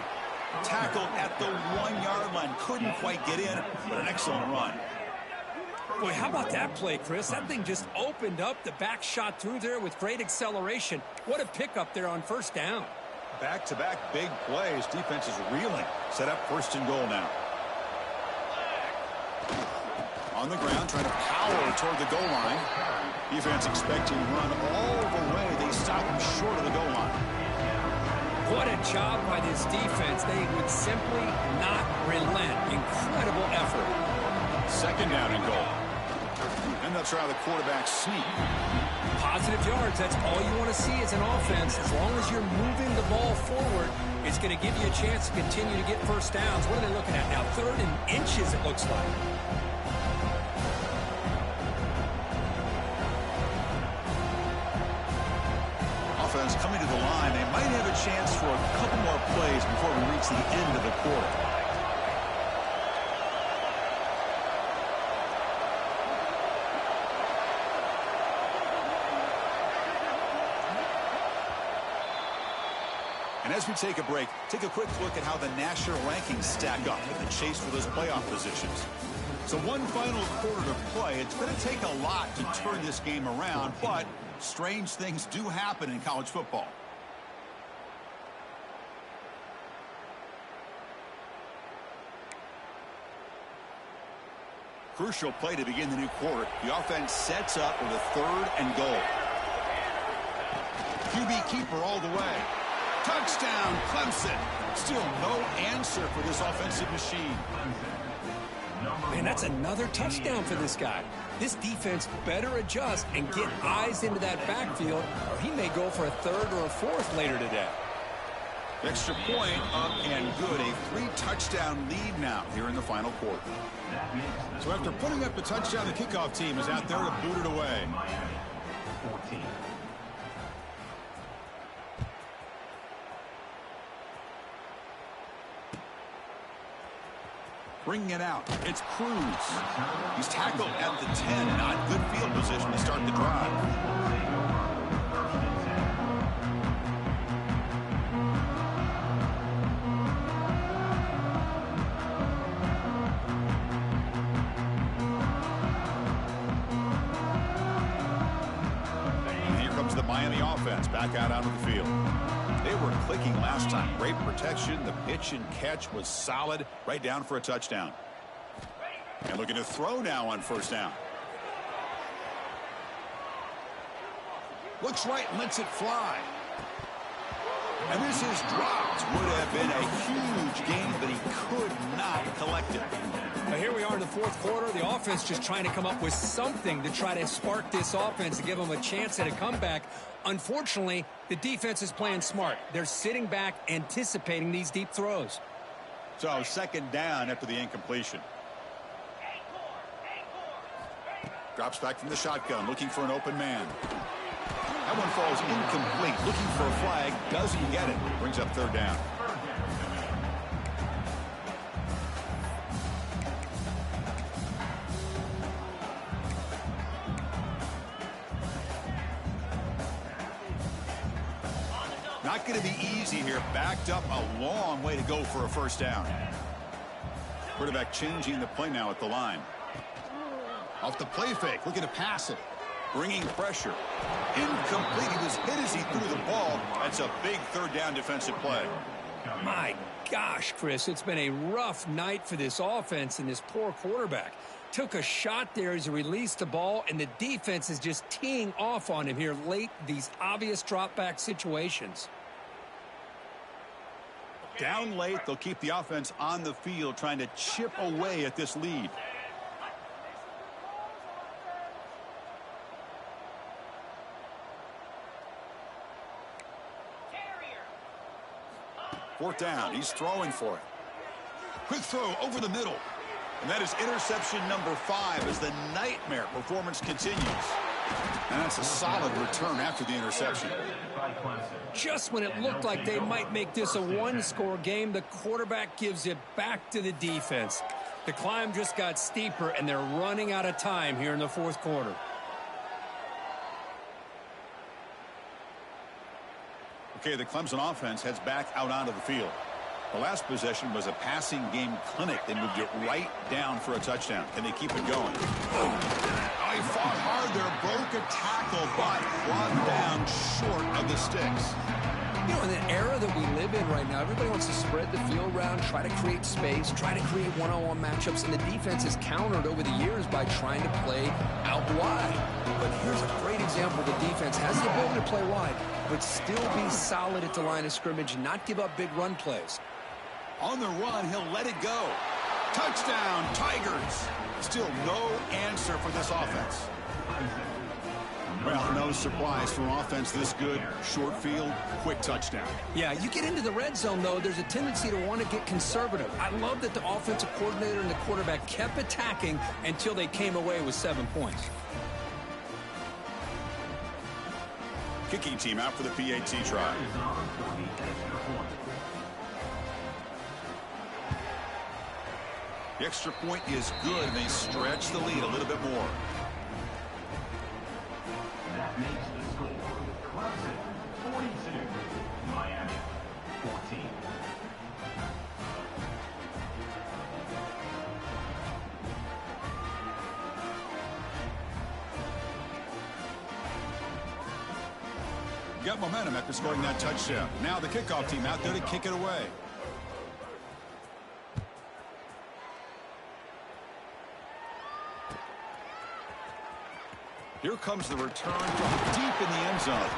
Speaker 1: Tackled at the 1-yard line. Couldn't quite get in, but an excellent run.
Speaker 2: Boy, how about that play, Chris? That thing just opened up. The back shot through there with great acceleration. What a pickup there on first down.
Speaker 1: Back-to-back big plays. Defense is reeling. Set up first and goal now. On the ground, trying to power toward the goal line. Defense expecting run all the way. They stop him short of the goal line.
Speaker 2: What a job by this defense. They would simply not relent. Incredible effort.
Speaker 1: Second down and goal. And they'll try the quarterback sneak.
Speaker 2: Positive yards, that's all you want to see as an offense. As long as you're moving the ball forward, it's going to give you a chance to continue to get first downs. What are they looking at now? 3rd and inches, it looks like.
Speaker 1: Offense coming to the line. They might have a chance for a couple more plays before we reach the end of the quarter. And as we take a break, take a quick look at how the national rankings stack up in the chase for those playoff positions. So one final quarter to play. It's going to take a lot to turn this game around, but strange things do happen in college football. Crucial play to begin the new quarter. The offense sets up with a 3rd and goal. QB keeper all the way. Touchdown, Clemson. Still no answer for this offensive machine.
Speaker 2: Man, that's another touchdown for this guy. This defense better adjust and get eyes into that backfield, or he may go for a 3rd or a 4th later today.
Speaker 1: Extra point up and good. A 3-touchdown lead now here in the final quarter. So after putting up the touchdown, the kickoff team is out there to boot it away.
Speaker 3: Miami, 14.
Speaker 1: Bringing it out. It's Cruz. He's tackled at the 10. Not good field position to start the drive. And here comes the Miami offense back out onto the field. They were clicking last time. Great protection. The pitch and catch was solid. Right down for a touchdown. And looking to throw now on first down. Looks right and lets it fly. And this is dropped. Would have been a huge gain, but he could not collect it.
Speaker 2: Well, here we are in the 4th quarter. The offense just trying to come up with something to try to spark this offense to give them a chance at a comeback. Unfortunately, the defense is playing smart. They're sitting back, anticipating these deep throws.
Speaker 1: So second down after the incompletion. Drops back from the shotgun, looking for an open man. That one falls incomplete. Looking for a flag, doesn't get it. Brings up 3rd down. Not going to be easy here. Backed up a long way to go for a first down. Quarterback changing the play now at the line. Off the play fake, looking to pass it. Bringing pressure. Incomplete. He was hit as he threw the ball. That's a big 3rd down defensive play.
Speaker 2: My gosh, Chris, it's been a rough night for this offense and this poor quarterback. Took a shot there as he released the ball, and the defense is just teeing off on him here late, these obvious drop-back situations.
Speaker 1: Down late, they'll keep the offense on the field trying to chip away at this lead. Fourth down. He's throwing for it. Quick throw over the middle. And that is interception number 5 as the nightmare performance continues. And that's a solid return after the interception.
Speaker 2: Just when it looked like they might make this a 1-score game, the quarterback gives it back to the defense. The climb just got steeper, and they're running out of time here in the fourth quarter.
Speaker 1: Okay, the Clemson offense heads back out onto the field. The last possession was a passing game clinic. They moved it right down for a touchdown. Can they keep it going? Oh, he fought hard there, broke a tackle, but brought down short of the sticks.
Speaker 2: You know, in the era that we live in right now, everybody wants to spread the field around, try to create space, try to create one-on-one matchups, and the defense has countered over the years by trying to play out wide. But here's a great example. The defense has the ability to play wide, but still be solid at the line of scrimmage and not give up big run plays.
Speaker 1: On the run, he'll let it go. Touchdown, Tigers. Still no answer for this offense. Well, no surprise for an offense this good. Short field, quick touchdown.
Speaker 2: Yeah, you get into the red zone, though, there's a tendency to want to get conservative. I love that the offensive coordinator and the quarterback kept attacking until they came away with 7 points.
Speaker 1: Kicking team out for the PAT try. The extra point is good, and they stretch the lead a little bit more.
Speaker 3: That makes the score Clemson 42, Miami 14.
Speaker 1: Got momentum after scoring that touchdown. Now the kickoff team out there to kick it away. Here comes the return from deep in the end zone.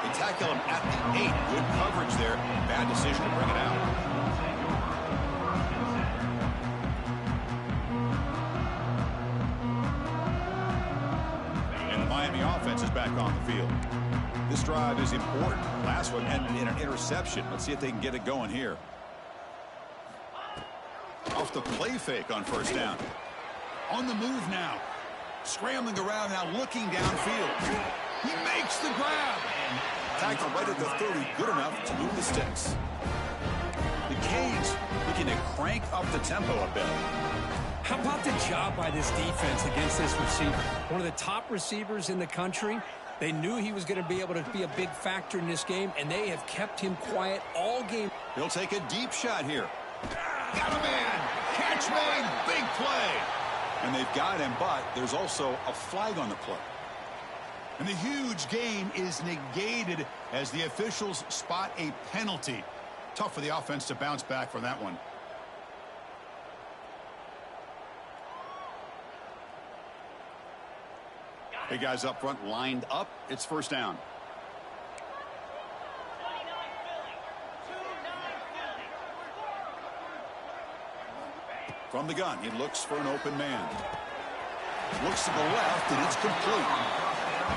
Speaker 1: They tackle him at the 8. Good coverage there. Bad decision to bring it out. And the Miami offense is back on the field. This drive is important. Last one ended in an interception. Let's see if they can get it going here. Off the play fake on first down. On the move now. Scrambling around now, looking downfield. He makes the grab. Tackle right at the 30, good enough to move the sticks. The Canes looking to crank up the tempo a bit.
Speaker 2: How about the job by this defense against this receiver? One of the top receivers in the country. They knew he was going to be able to be a big factor in this game, and they have kept him quiet all game.
Speaker 1: He'll take a deep shot here. Got a man. Catch made. Big play. And they've got him, but there's also a flag on the play. And the huge gain is negated as the officials spot a penalty. Tough for the offense to bounce back from that one. Hey, guys up front lined up. It's first down.
Speaker 4: 29 Philly. 29 Philly.
Speaker 1: From the gun, he looks for an open man. Looks to the left, and it's complete.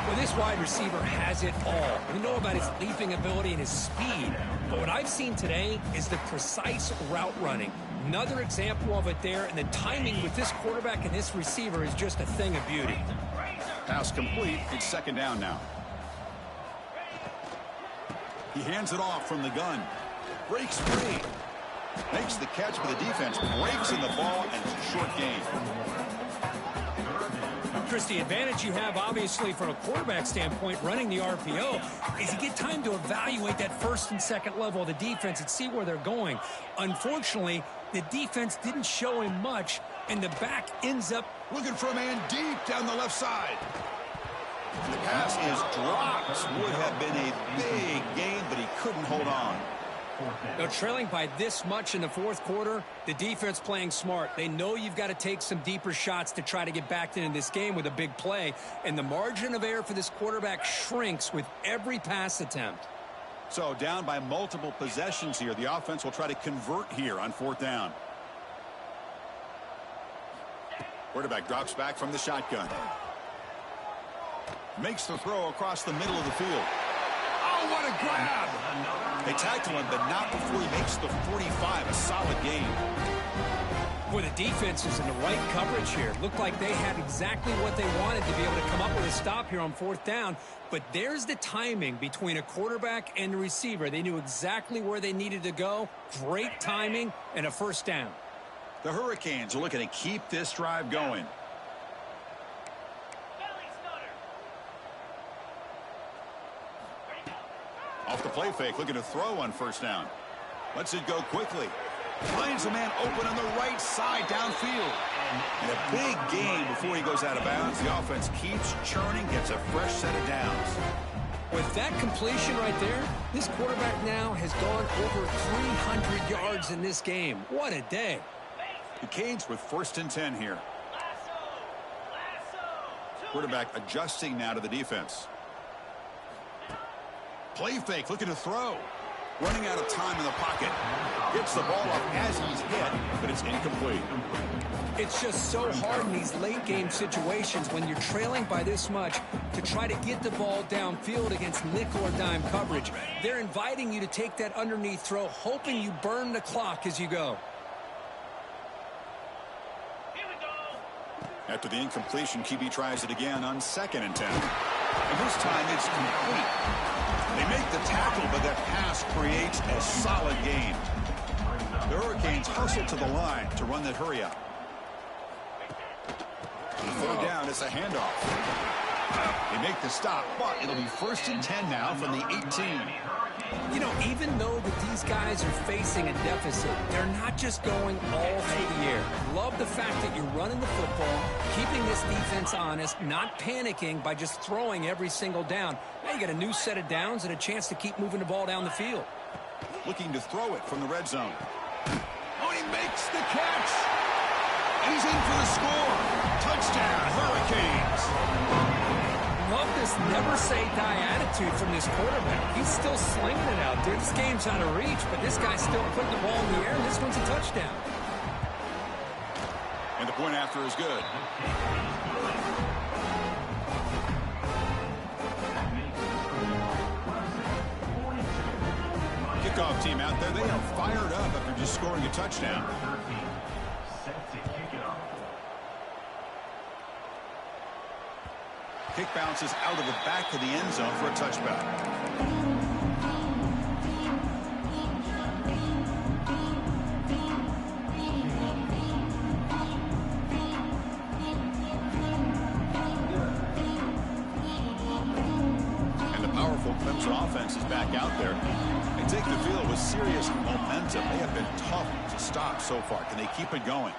Speaker 2: Well, this wide receiver has it all. We know about his leaping ability and his speed. But what I've seen today is the precise route running. Another example of it there, and the timing with this quarterback and this receiver is just a thing of beauty.
Speaker 1: Pass complete. It's second down now. He hands it off from the gun. Breaks free. Makes the catch, but the defense breaks in the ball, and it's a short gain.
Speaker 2: Chris, the advantage you have, obviously, from a quarterback standpoint, running the RPO, is you get time to evaluate that first and second level of the defense and see where they're going. Unfortunately, the defense didn't show him much, and the back ends up
Speaker 1: looking for a man deep down the left side. And the pass is dropped. Would have been a big gain, but he couldn't hold on.
Speaker 2: Now, trailing by this much in the fourth quarter, the defense playing smart. They know you've got to take some deeper shots to try to get back into this game with a big play, and the margin of error for this quarterback shrinks with every pass attempt.
Speaker 1: So down by multiple possessions here. The offense will try to convert here on fourth down. Quarterback drops back from the shotgun. Makes the throw across the middle of the field. Oh, what a grab! They tackle him, but not before he makes the 45. A solid gain.
Speaker 2: Boy, the defense is in the right coverage here. Looked like they had exactly what they wanted to be able to come up with a stop here on fourth down. But there's the timing between a quarterback and the receiver. They knew exactly where they needed to go. Great timing and a first down.
Speaker 1: The Hurricanes are looking to keep this drive going.
Speaker 4: Belly stutter. Ready, go.
Speaker 1: Off the play fake, looking to throw on first down. Lets it go quickly. Finds a man open on the right side downfield. And a big gain before he goes out of bounds. The offense keeps churning, gets a fresh set of downs.
Speaker 2: With that completion right there, this quarterback now has gone over 300 yards in this game. What a day.
Speaker 1: The Canes with 1st and 10 here.
Speaker 4: Lasso.
Speaker 1: Quarterback adjusting now to the defense. Play fake, looking to throw. Running out of time in the pocket. Gets the ball up as he's hit, but it's incomplete.
Speaker 2: It's just so hard in these late game situations when you're trailing by this much to try to get the ball downfield against nickel or dime coverage. They're inviting you to take that underneath throw, hoping you burn the clock as you go.
Speaker 4: Here we go.
Speaker 1: After the incompletion, QB tries it again on 2nd and 10. And this time it's complete. They make the tackle, but that pass creates a solid gain. The Hurricanes hustle to the line to run that hurry up. Third down, it's a handoff. They make the stop, but it'll be 1st and 10 now from the 18.
Speaker 2: You know, even though that these guys are facing a deficit, they're not just going all through the air. Love the fact that you're running the football, keeping this defense honest, not panicking by just throwing every single down. Now you got a new set of downs and a chance to keep moving the ball down the field.
Speaker 1: Looking to throw it from the red zone. Oh, he makes the catch. And he's in for the score. Touchdown, Hurricanes.
Speaker 2: Love this never-say-die attitude from this quarterback. He's still slinging it out there. This game's out of reach, but this guy's still putting the ball in the air, and this one's a touchdown.
Speaker 1: And the point after is good. Kickoff team out there, they are fired up after just scoring a touchdown.
Speaker 3: Set to kick it off.
Speaker 1: Kick bounces out of the back of the end zone for a touchback. And the powerful Clemson offense is back out there. They take the field with serious momentum. They have been tough to stop so far. Can they keep it going?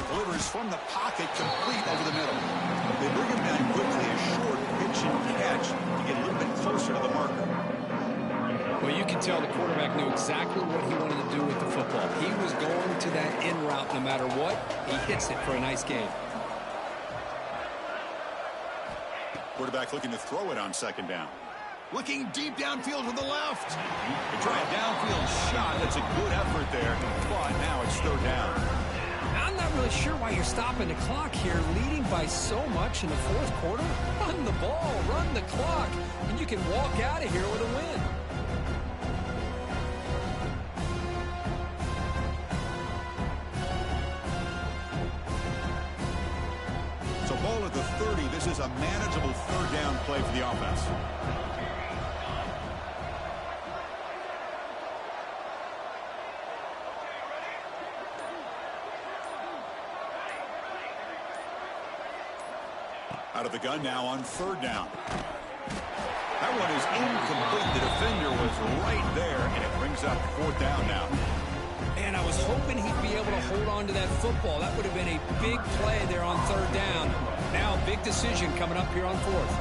Speaker 1: Delivers from the pocket, complete over the middle. They bring him down quickly, a short pitch and catch to get a little bit closer to the marker.
Speaker 2: Well, you can tell the quarterback knew exactly what he wanted to do with the football. He was going to that in route no matter what. He hits it for a nice gain.
Speaker 1: Quarterback looking to throw it on 2nd down. Looking deep downfield to the left. They try a downfield shot. That's a good effort there, but now it's 3rd down.
Speaker 2: I'm not really sure why you're stopping the clock here, leading by so much in the 4th quarter. Run the ball, run the clock, and you can walk out of here with a win.
Speaker 1: So ball at the 30. This is a manageable 3rd down play for the offense. Out of the gun now on 3rd down. That one is incomplete. The defender was right there, and it brings up 4th down now.
Speaker 2: And I was hoping he'd be able to hold on to that football. That would have been a big play there on 3rd down. Now, big decision coming up here on 4th.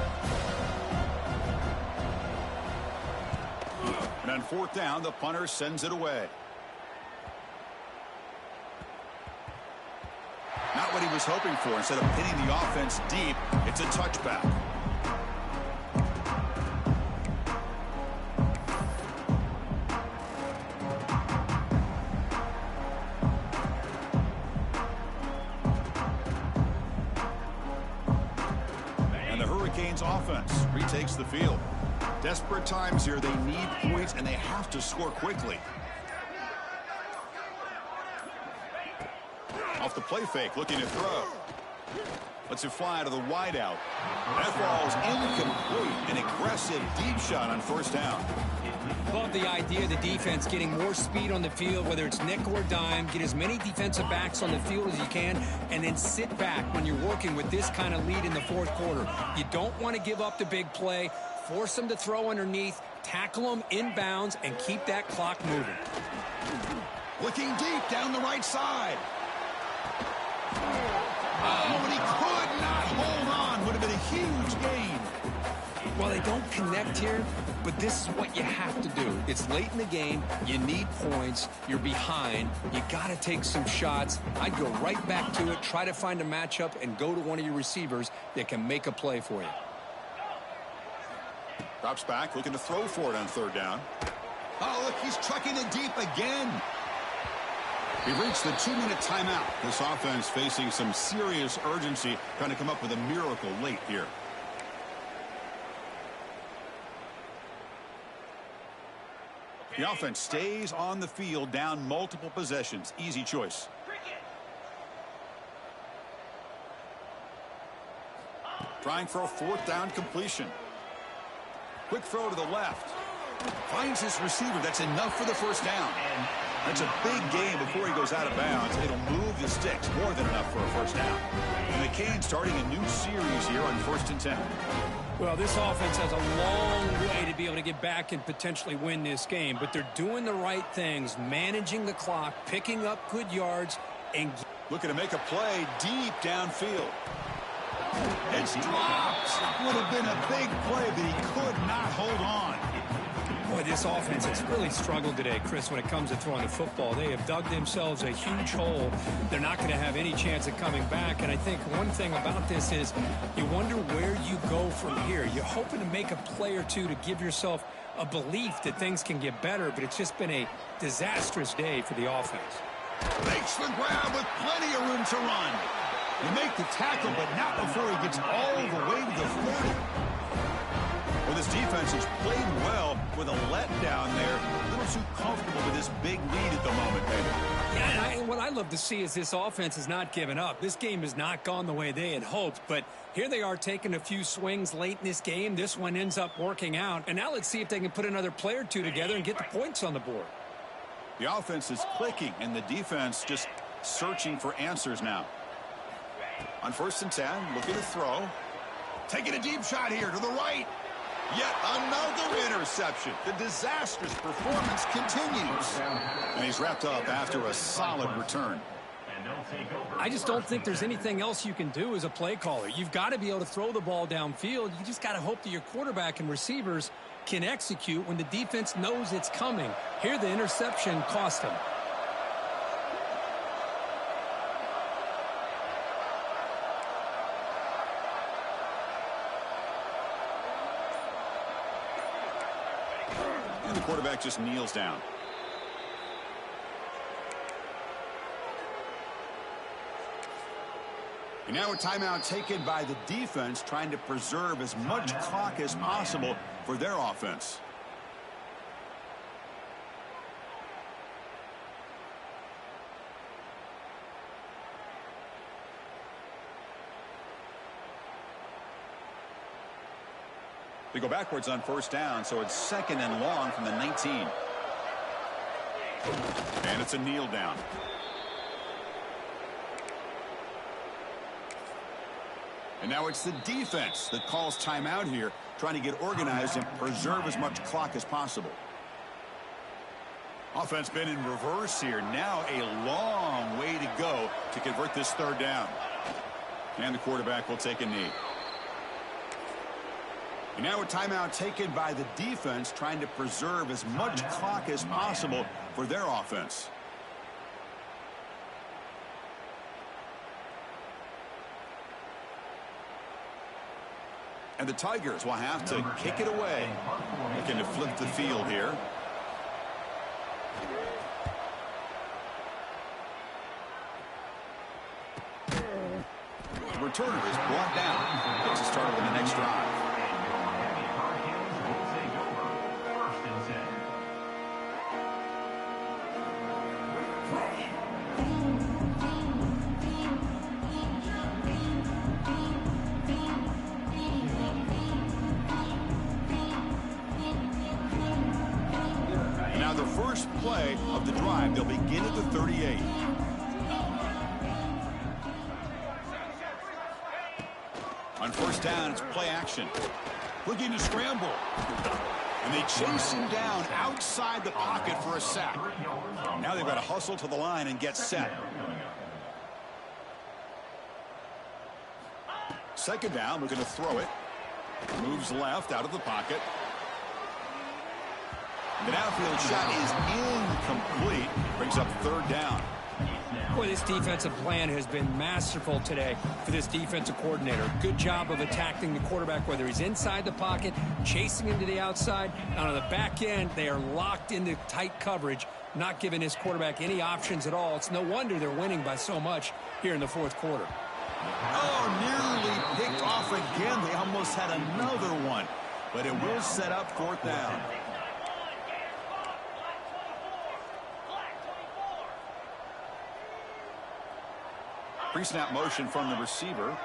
Speaker 1: And on 4th down, the punter sends it away. Not what he was hoping for. Instead of hitting the offense deep, it's a touchback. And the Hurricanes offense retakes the field. Desperate times here. They need points, and they have to score quickly. Off the play fake, looking to throw. Let's it fly to the wideout. That ball's incomplete. An aggressive deep shot on first down.
Speaker 2: Love the idea of the defense getting more speed on the field, whether it's nickel or dime. Get as many defensive backs on the field as you can, and then sit back when you're working with this kind of lead in the fourth quarter. You don't want to give up the big play. Force them to throw underneath, tackle them inbounds, and keep that clock moving.
Speaker 1: Looking deep down the right side. Oh, and he could not hold on. Would have been a huge gain.
Speaker 2: Well, they don't connect here, but this is what you have to do. It's late in the game. You need points. You're behind. You got to take some shots. I'd go right back to it, try to find a matchup, and go to one of your receivers that can make a play for you.
Speaker 1: Drops back, looking to throw for it on third down. Oh, look, he's trucking it deep again. We've reached the 2-minute timeout. This offense facing some serious urgency, trying to come up with a miracle late here. The offense stays on the field, down multiple possessions. Easy choice. Trying for a fourth down completion. Quick throw to the left. Finds his receiver. That's enough for the first down. That's a big gain before he goes out of bounds. It'll move the sticks. More than enough for a first down. And McCain starting a new series here on 1st and 10.
Speaker 5: Well, this offense has a long way to be able to get back and potentially win this game, but they're doing the right things, managing the clock, picking up good yards, and
Speaker 1: looking to make a play deep downfield. It's dropped. Would have been a big play, but he could not hold on.
Speaker 5: boy, this offense has really struggled today, Chris, when it comes to throwing the football. They have dug themselves a huge hole. They're not going to have any chance of coming back. And I think one thing about this is you wonder where you go from here. You're hoping to make a play or two to give yourself a belief that things can get better, but it's just been a disastrous day for the offense.
Speaker 1: Makes the grab with plenty of room to run. He make the tackle, but not before he gets all the way to the 40. Well, this defense has played well with a letdown there. A little too comfortable with this big lead at the moment, maybe.
Speaker 5: Yeah, and what I love to see is this offense has not given up. This game has not gone the way they had hoped, but here they are taking a few swings late in this game. This one ends up working out, and now let's see if they can put another play or two together and get the points on the board.
Speaker 1: The offense is clicking, and the defense just searching for answers now. On 1st and 10, looking to throw. Taking a deep shot here to the right. Yet another interception. The disastrous performance continues. And he's wrapped up after a solid return.
Speaker 5: I just don't think there's anything else you can do as a play caller. You've got to be able to throw the ball downfield. You just got to hope that your quarterback and receivers can execute when the defense knows it's coming. Here, the interception cost him.
Speaker 1: And the quarterback just kneels down. And now a timeout taken by the defense, trying to preserve as much clock as possible for their offense. They go backwards on 1st down, so it's 2nd and long from the 19. And it's a kneel down. And now it's the defense that calls timeout here, trying to get organized and preserve as much clock as possible. Offense been in reverse here. Now a long way to go to convert this 3rd down. And the quarterback will take a knee. And now a timeout taken by the defense, trying to preserve as much clock as possible for their offense. And the Tigers will have to kick it away. Looking to flip the field here. The returner is brought down. Gets us started on the next drive. play of the drive. They'll begin at the 38. On first down, it's play action. Looking to scramble. And they chase him down outside the pocket for a sack. Now they've got to hustle to the line and get set. Second down, looking to throw it. Moves left out of the pocket. The downfield shot is incomplete. Brings up third down.
Speaker 5: Boy, this defensive plan has been masterful today for this defensive coordinator. Good job of attacking the quarterback, whether he's inside the pocket, chasing him to the outside. And on the back end, they are locked into tight coverage, not giving his quarterback any options at all. It's no wonder they're winning by so much here in the fourth quarter.
Speaker 1: Oh, nearly picked off again. They almost had another one. But it will set up fourth down. Pre-snap motion from the receiver.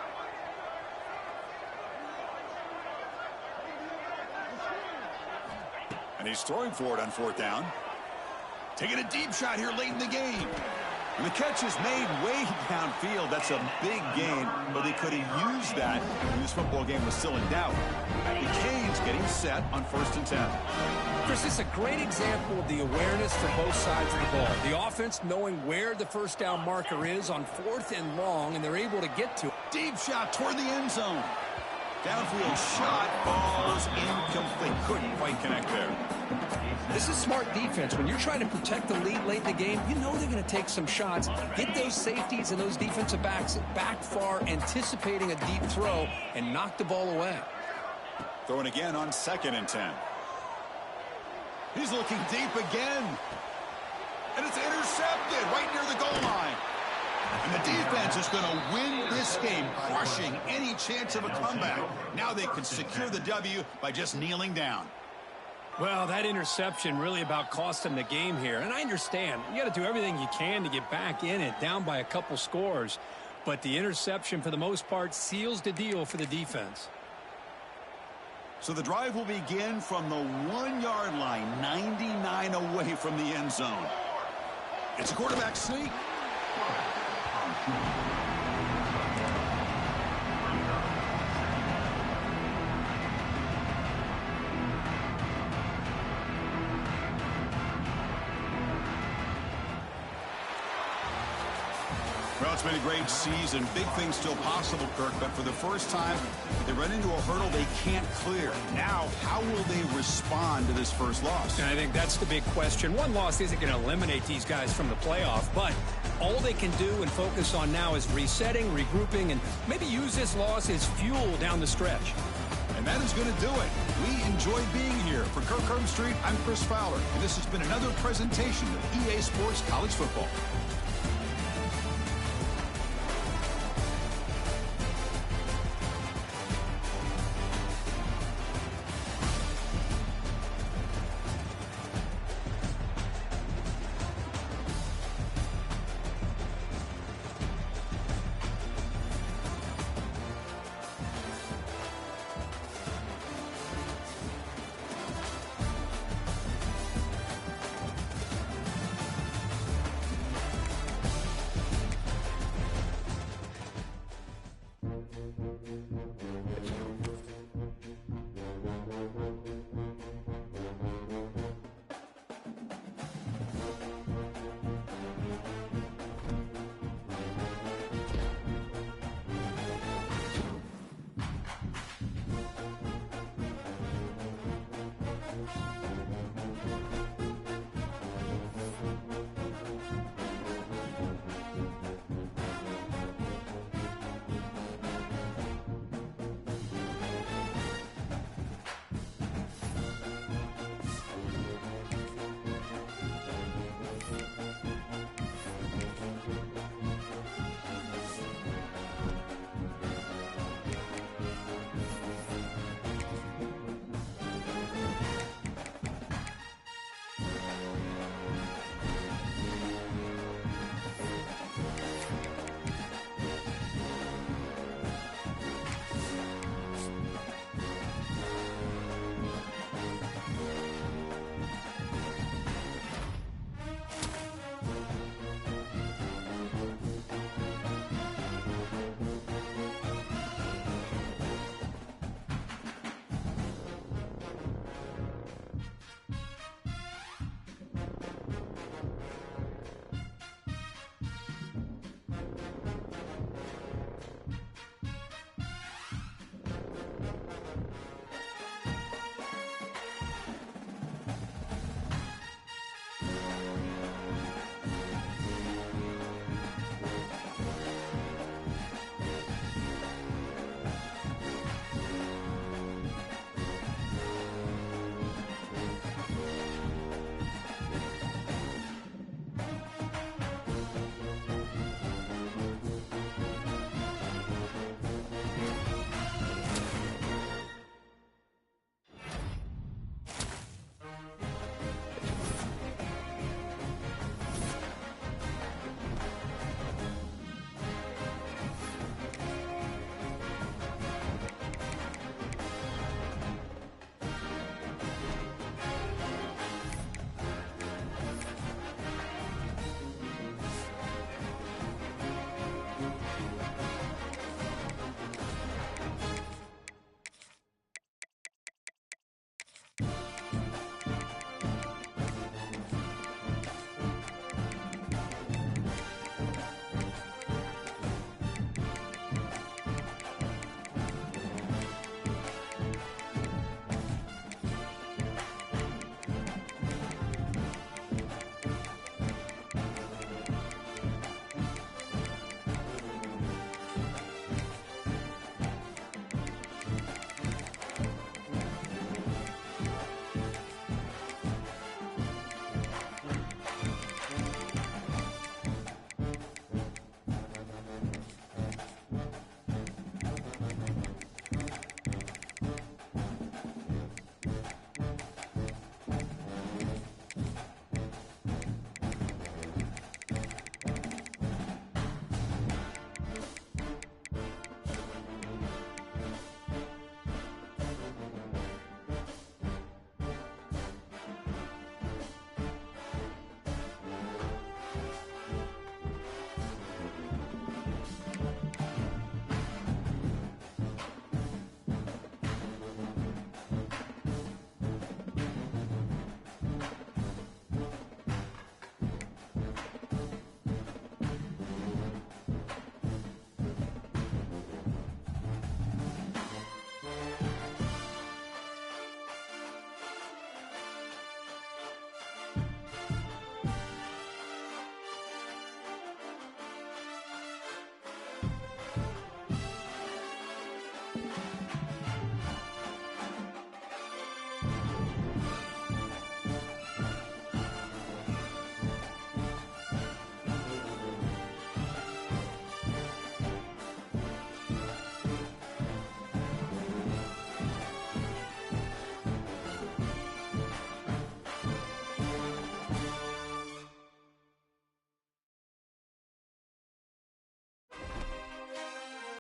Speaker 1: And he's throwing for it on fourth down. Taking a deep shot here late in the game. And the catch is made way downfield. That's a big gain, but they could have used that when this football game was still in doubt. The Canes getting set on 1st and 10.
Speaker 5: Chris, this is a great example of the awareness for both sides of the ball. The offense knowing where the first down marker is on 4th and long, and they're able to get to it.
Speaker 1: Deep shot toward the end zone. Downfield shot falls incomplete. Couldn't quite connect there.
Speaker 5: This is smart defense. When you're trying to protect the lead late in the game, you know they're going to take some shots. Get those safeties and those defensive backs back far, anticipating a deep throw, and knock the ball away.
Speaker 1: Throwing again on 2nd and 10. He's looking deep again. And it's intercepted right near the goal line. And the defense is going to win this game, crushing any chance of a comeback. Now they can secure the W by just kneeling down.
Speaker 5: Well, that interception really about cost them the game here. And I understand. You got to do everything you can to get back in it, down by a couple scores. But the interception, for the most part, seals the deal for the defense.
Speaker 1: So the drive will begin from the 1-yard line, 99 away from the end zone. It's a quarterback sneak. Well, it's been a great season. Big things still possible, Kirk, but for the first time, they run into a hurdle they can't clear. Now, how will they respond to this first loss?
Speaker 5: And I think that's the big question. One loss isn't going to eliminate these guys from the playoff, but all they can do and focus on now is resetting, regrouping, and maybe use this loss as fuel down the stretch.
Speaker 1: And that is going to do it. We enjoyed being here. For Kirk Street, I'm Chris Fowler, and this has been another presentation of EA Sports College Football.